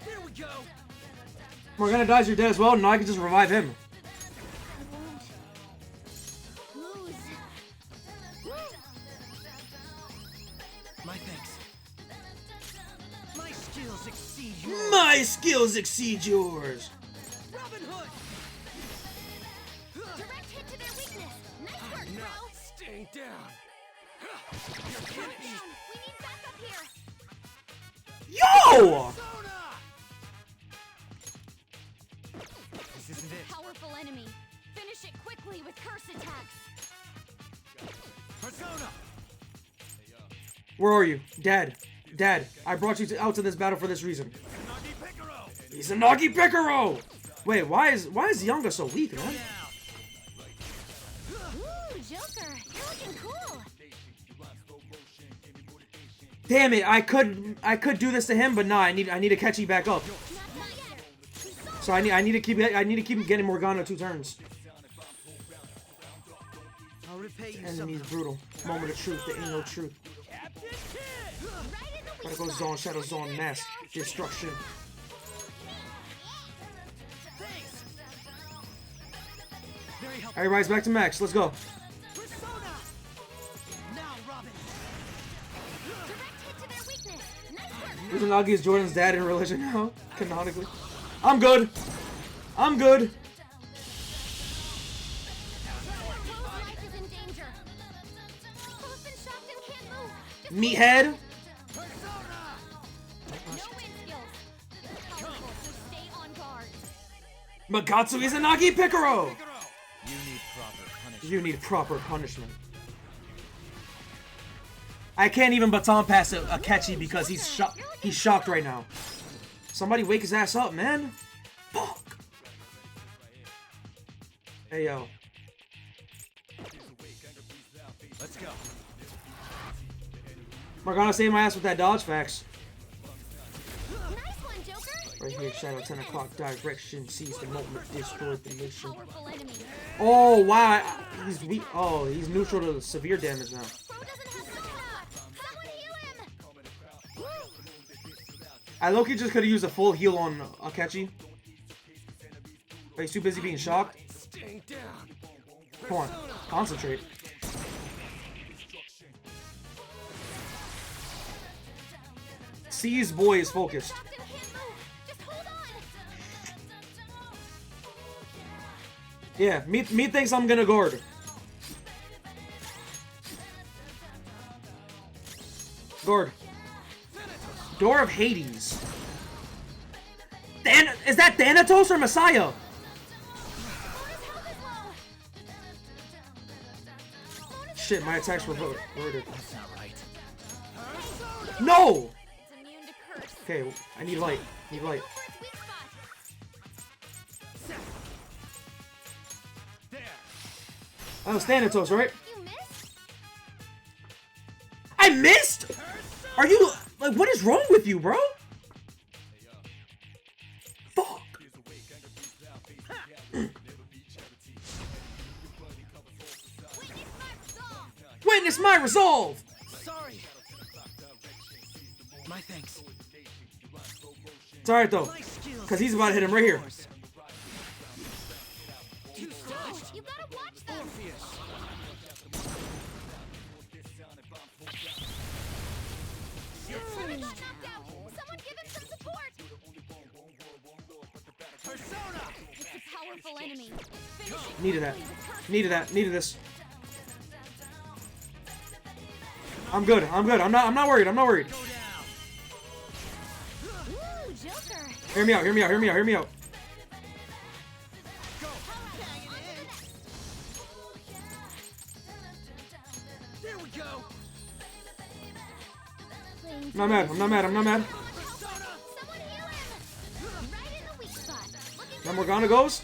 quickly. Here we go. Morgana dies, you're dead as well. Now I can just revive him. I won't lose. My thanks. My skills exceed yours. My skills exceed yours. Robin Hood. Direct hit to their weakness. Nice work, I'm bro. not staying down. You're Calm kidding. down. We need backup here. Yo! Persona. This isn't it. Powerful enemy. Finish it quickly with curse attacks. Persona. Where are you? Dad. Dad, I brought you out to this battle for this reason. Nagi Picaro. Izanagi Picaro! Wait, why is Yanga so weak, man? Ooh, Joker, you're looking cool. Damn it, I could do this to him, but nah, I need to catch you back up. Not yet. So I need to keep getting Morgana 2 turns. I'll repay you Enemy's somehow. brutal. Moment of truth, there ain't no truth. Right in the But weak it goes spot. on, shadows on mass destruction. Thanks. Very helpful. Everybody's back to max. Let's go. Persona. Now, Robin. Direct hit to their weakness. Nice work. Izanagi is Jordan's dad in religion now, canonically. I'm good. I'm good. Poe's life is in danger. Poe's been shocked and can't move. Just Meathead. Persona. no wind skills. Powerful, so stay on guard. Magatsu Izanagi Picaro. You need proper punishment. You need proper punishment. I can't even baton pass Akechi because he's shocked right now. Somebody wake his ass up, man. Fuck. Hey yo. Let's go. Morgana saved my ass with that dodge facts. Nice one, Joker. Right here, Shadow 10 o'clock direction. Seize the moment, destroy the nation. Powerful enemy. Oh wow, he's weak. Oh, he's neutral to severe damage now. Poe doesn't have stamina. Someone heal him. I low-key just could have used a full heal on Akechi. But he's too busy being shocked. Staying down. Come on, concentrate. C's boy is focused. Shocked and can't move. Just hold on. Yeah, me thinks I'm gonna guard. Guard. Door of Hades. Is that Thanatos or Messiah? Shit, my attacks were reverted. That's not right. No! It's immune to curse. Okay, I need light. Need light. Go for its weak spot. There. That was Thanatos, right? You missed? I missed? Are you... Like, what is wrong with you, bro? Fuck. Witness my resolve. Witness my resolve! Sorry. My thanks. It's alright, though. My skills. Because he's about to hit him right here. Too soft. You gotta watch them. Turret got knocked out. Someone give him some support. Persona. It's a powerful enemy. Finish it. Needed that. Please, it's hurt. Needed that. Needed this. I'm good. I'm good. I'm not worried. I'm not worried. Go down. Ooh, Joker. Hear me out. Hear me out. Hear me out. Hear me out. Go. Hang it in. There we go. Playing I'm not mad. I'm not mad. I'm not mad. Persona. Someone heal him. Right in the weak spot. Looking Now Morgana goes.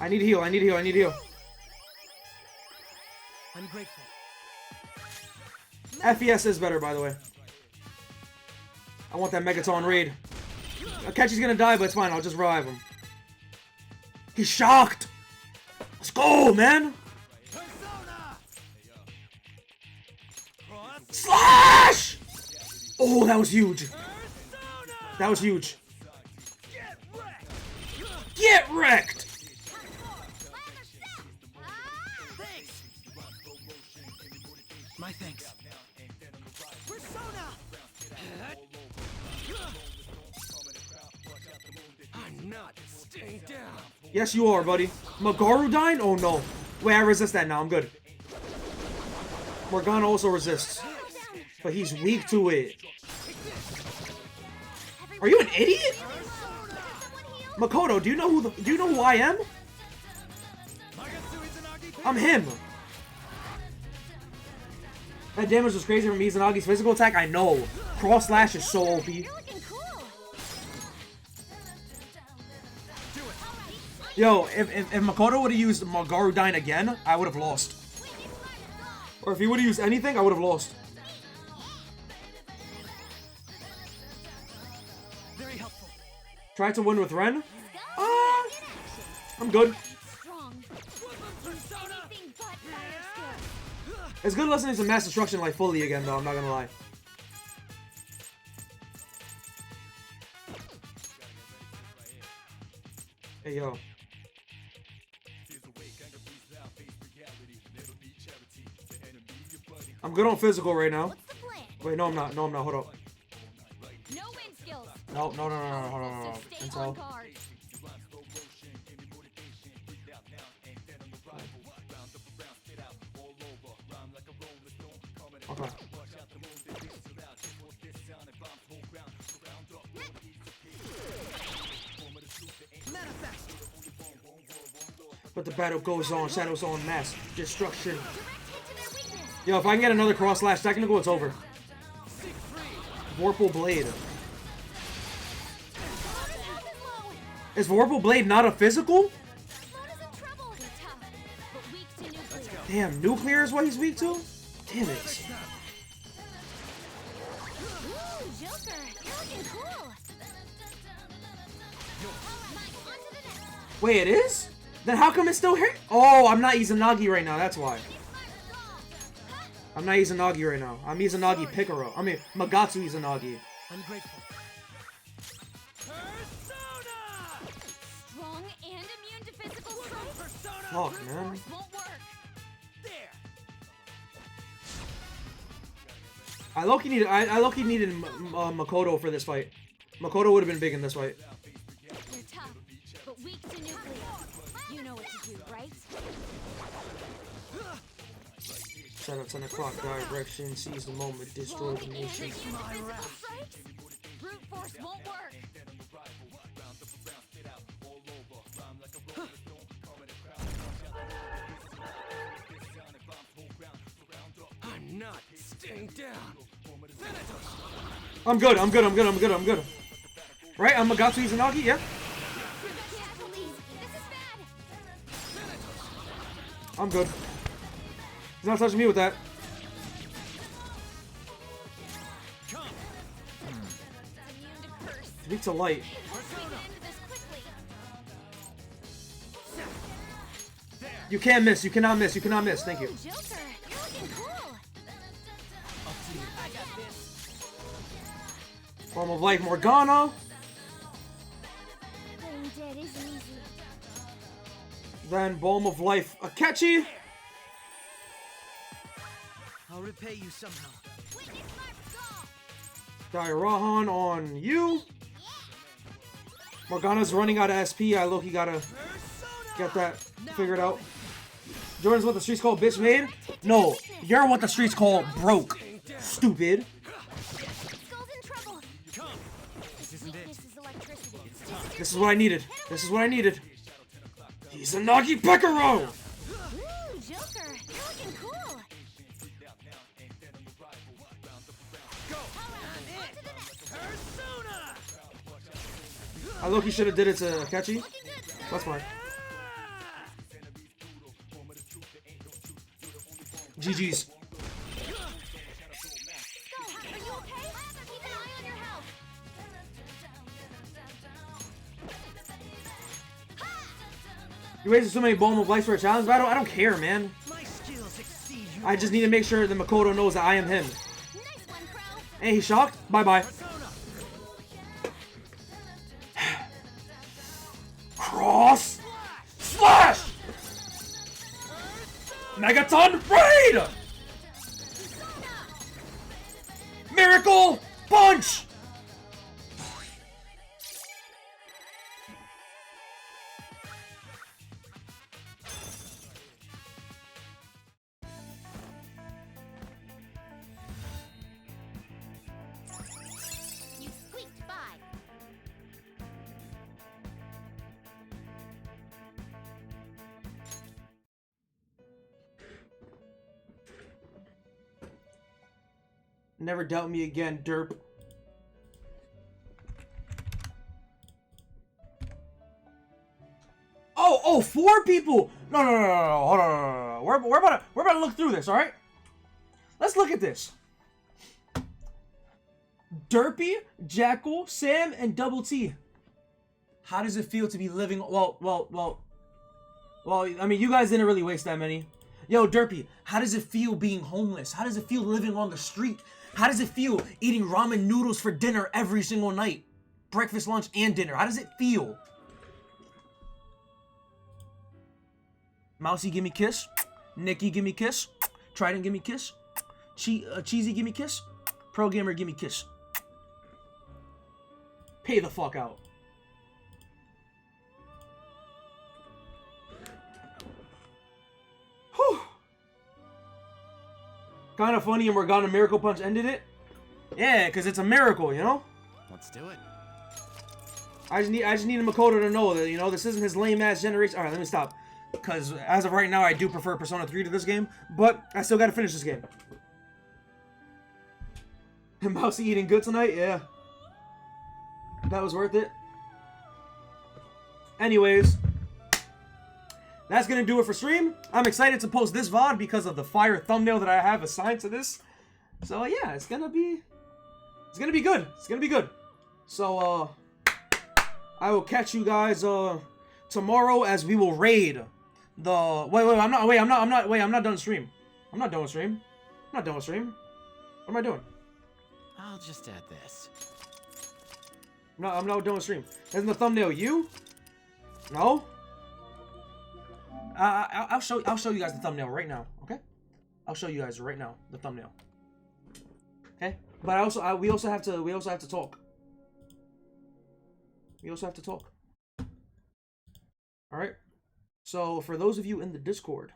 I need heal. I need heal. I need heal. I'm grateful. FES is better, by the way. I want that Megaton raid. Akechi's gonna die, but it's fine. I'll just revive him. He's shocked. Let's go, man. Persona. Cross. Slash! Oh, that was huge. Persona. That was huge. Get wrecked. Get wrecked! Thanks. My thanks. Persona. I'm not staying down. Yes, you are, buddy. Magaru dying? Oh, no. Wait, I resist that now. I'm good. Morgana also resists. But he's weak to it. Are you an idiot? Makoto, do you know who I am? I'm him. That damage was crazy from Mizanagi's physical attack. I know. Cross slash is so OP. You're looking cool. Yo, if Makoto would have used Magaru Dine again, I would have lost. Or if he would have used anything, I would have lost. Very helpful. Try to win with Ren? I'm good. Strong. Anything but fire skills. It's good listening to Mass Destruction like fully again, though. I'm not gonna lie. Hey, yo. I'm good on physical right now. What's the plan? Wait, no, I'm not. No, I'm not. Hold up. No wind skills. No. Hold on. So stay Intel. on guard. Okay. Manifest. But the battle goes on. Shadows on mass destruction. Direct hit to their weakness. Yo, if I can get another cross slash technical, it's over. Seek free. Vorpal Blade. Lotus health is low. Is Vorpal Blade not a physical? Lotus in trouble. They're tough, but weak to nuclear. Damn, nuclear is what he's weak to? Damn it. Ooh, Joker. You're looking cool. Mike, on to the next. Wait, it is? Then how come it's still here? Oh, I'm not Izanagi right now, that's why. I'm not Izanagi right now. I'm Izanagi Picaro. I mean, Magatsu Izanagi. I'm grateful. Persona. Strong and immune to physical strikes. Persona. Fuck, man. Force won't work. There. I low-key needed Makoto for this fight. Makoto would have been big in this fight. They're tough, but weak to nuclear. set at 10 o'clock direction, seize the moment, destroy the nation. Brute force won't work. I'm not staying down. I'm good, I'm good, I'm good, I'm good, I'm good. Right? I'm Magatsu Izanagi, yeah? I'm good. He's not touching me with that. Weak to light. You can't miss, you cannot miss, you cannot miss. Thank you. Joker, you're looking cool. Form of Life Morgana. Playing dead isn't easy. Then Balm of Life Akechi. I'll repay you somehow. Dairahan on you. Morgana's running out of SP. I low-key gotta get that figured out. Jordan's what the streets call bitch made? No, you're what the streets call broke. Stupid. This is what I needed. This is what I needed. He's a Nagi Pekaro! Ooh, Joker, you're looking cool. I low-key should have did it to Akechi. That's fine. GG's. Are you okay? Keep an eye on your health. You wasted so many Balm of Life for a challenge battle? I don't care, man. My skills exceed yours. I just need to make sure that Makoto knows that I am him. Nice one, Crow. Hey, he's shocked? Bye-bye. Cross! Slash! Megaton Raid! Miracle Punch! You squeaked by. Never doubt me again, derp. Oh, 4 people! No, hold on. We're about to look through this, alright? Let's look at this. Derpy, Jackal, Sam, and Double T. How does it feel to be living... Well, I mean, you guys didn't really waste that many. Yo, Derpy, how does it feel being homeless? How does it feel living on the street? How does it feel eating ramen noodles for dinner every single night? Breakfast, lunch, and dinner. How does it feel? Mousy, give me kiss. Nikki, give me kiss. Trident, give me kiss. Cheesy, give me kiss. Pro Gamer, give me kiss. Pay the fuck out. Whew. Kind of funny, and Morgana Miracle Punch ended it. Yeah, because it's a miracle, you know? Let's do it. I just need Makoto to know that, you know, this isn't his lame ass generation. Alright, let me stop. Because as of right now, I do prefer Persona 3 to this game, but I still gotta finish this game. Mousy eating good tonight? Yeah. That was worth it. Anyways, that's gonna do it for stream. I'm excited to post this VOD because of the fire thumbnail that I have assigned to this. So yeah, it's gonna be good. It's gonna be good. So I will catch you guys tomorrow as we will raid the I'm not done with stream. I'm not done with stream. What am I doing? I'll just add this. No, I'm not done with stream. Isn't the thumbnail you? No? I'll show you guys the thumbnail right now, okay? I'll show you guys right now the thumbnail. Okay? But we also have to talk. We also have to talk. All right? So, for those of you in the Discord,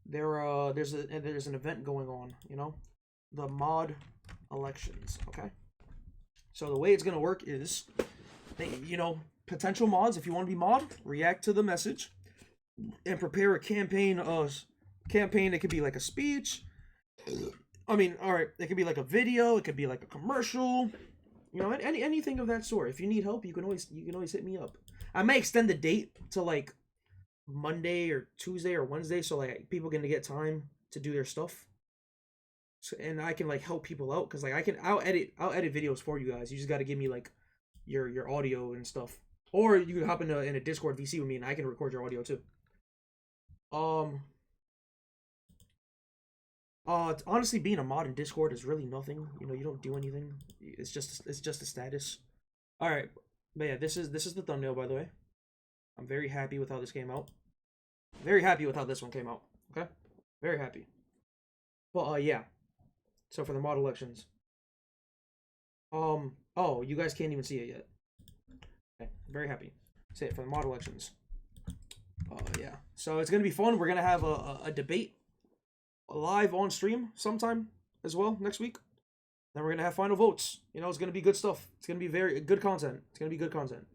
there's an event going on, you know, the mod elections. Okay, so the way it's gonna work is, you know, potential mods, if you want to be mod, react to the message and prepare a campaign. It could be like a speech. I mean, all right, it could be like a video, it could be like a commercial, you know, anything of that sort. If you need help, you can always hit me up. I may extend the date to like Monday or Tuesday or Wednesday, so like people can get time to do their stuff. So, and I can like help people out, because like I'll edit videos for you guys. You just got to give me like your audio and stuff, or you can hop in a Discord VC with me and I can record your audio too. Honestly, being a mod in Discord is really nothing. You know, you don't do anything. It's just a status. All right, but yeah, this is the thumbnail, by the way. I'm very happy with how this came out. Very happy with how this one came out. Okay, very happy. But yeah. So for the mod elections. Oh, you guys can't even see it yet. Okay, very happy. Say it for the mod elections. Yeah. So it's gonna be fun. We're gonna have a debate live on stream sometime as well next week. Then we're gonna have final votes. You know, it's gonna be good stuff. It's gonna be very good content. It's gonna be good content.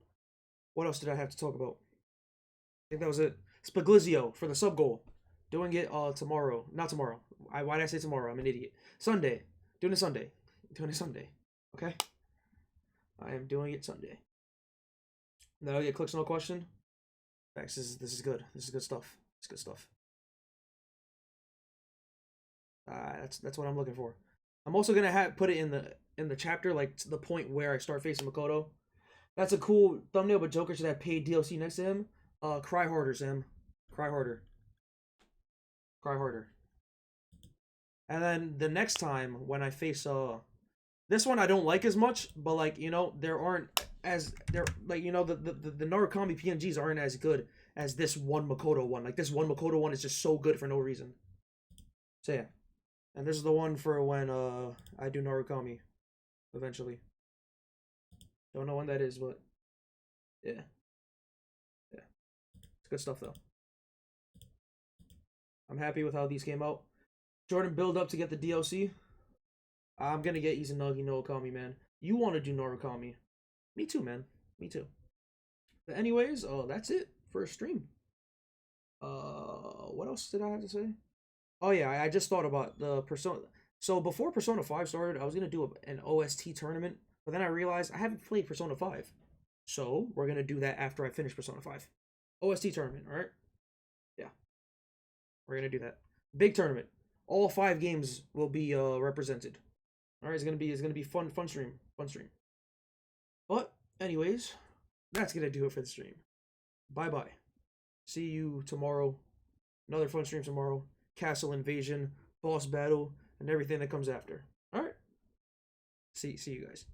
What else did I have to talk about? I think that was it. Spaglizio for the sub goal. Doing it tomorrow. Not tomorrow. Why did I say tomorrow? I'm an idiot. Sunday. Doing it Sunday. Doing it Sunday. Okay? I am doing it Sunday. That'll get clicks, no question. Facts, this is good. This is good stuff. It's good stuff. That's what I'm looking for. I'm also gonna put it in the chapter, like to the point where I start facing Makoto. That's a cool thumbnail, but Joker should have paid DLC next to him. Cry harder, Sam. Cry harder. Cry harder. And then the next time when I face this one I don't like as much, but like, you know, there like, you know, the Narukami PNGs aren't as good as this one Makoto one. Like this one Makoto one is just so good for no reason. So yeah. And this is the one for when I do Narukami eventually. Don't know when that is, but yeah. Yeah. It's good stuff though. I'm happy with how these came out. Jordan, build up to get the DLC. I'm gonna get Izanagi no Okami, man. You want to do Narukami. Me too, man. Me too. But anyways, that's it for a stream. What else did I have to say? Oh yeah, I just thought about the Persona. So before Persona 5 started, I was gonna do an OST tournament, but then I realized I haven't played Persona 5. So we're gonna do that after I finish Persona 5. OST tournament, alright? Yeah. We're gonna do that. Big tournament. All 5 games will be represented. Alright, it's gonna be fun stream. Fun stream. But anyways, that's gonna do it for the stream. Bye-bye. See you tomorrow. Another fun stream tomorrow. Castle invasion, boss battle, and everything that comes after. Alright? See you guys.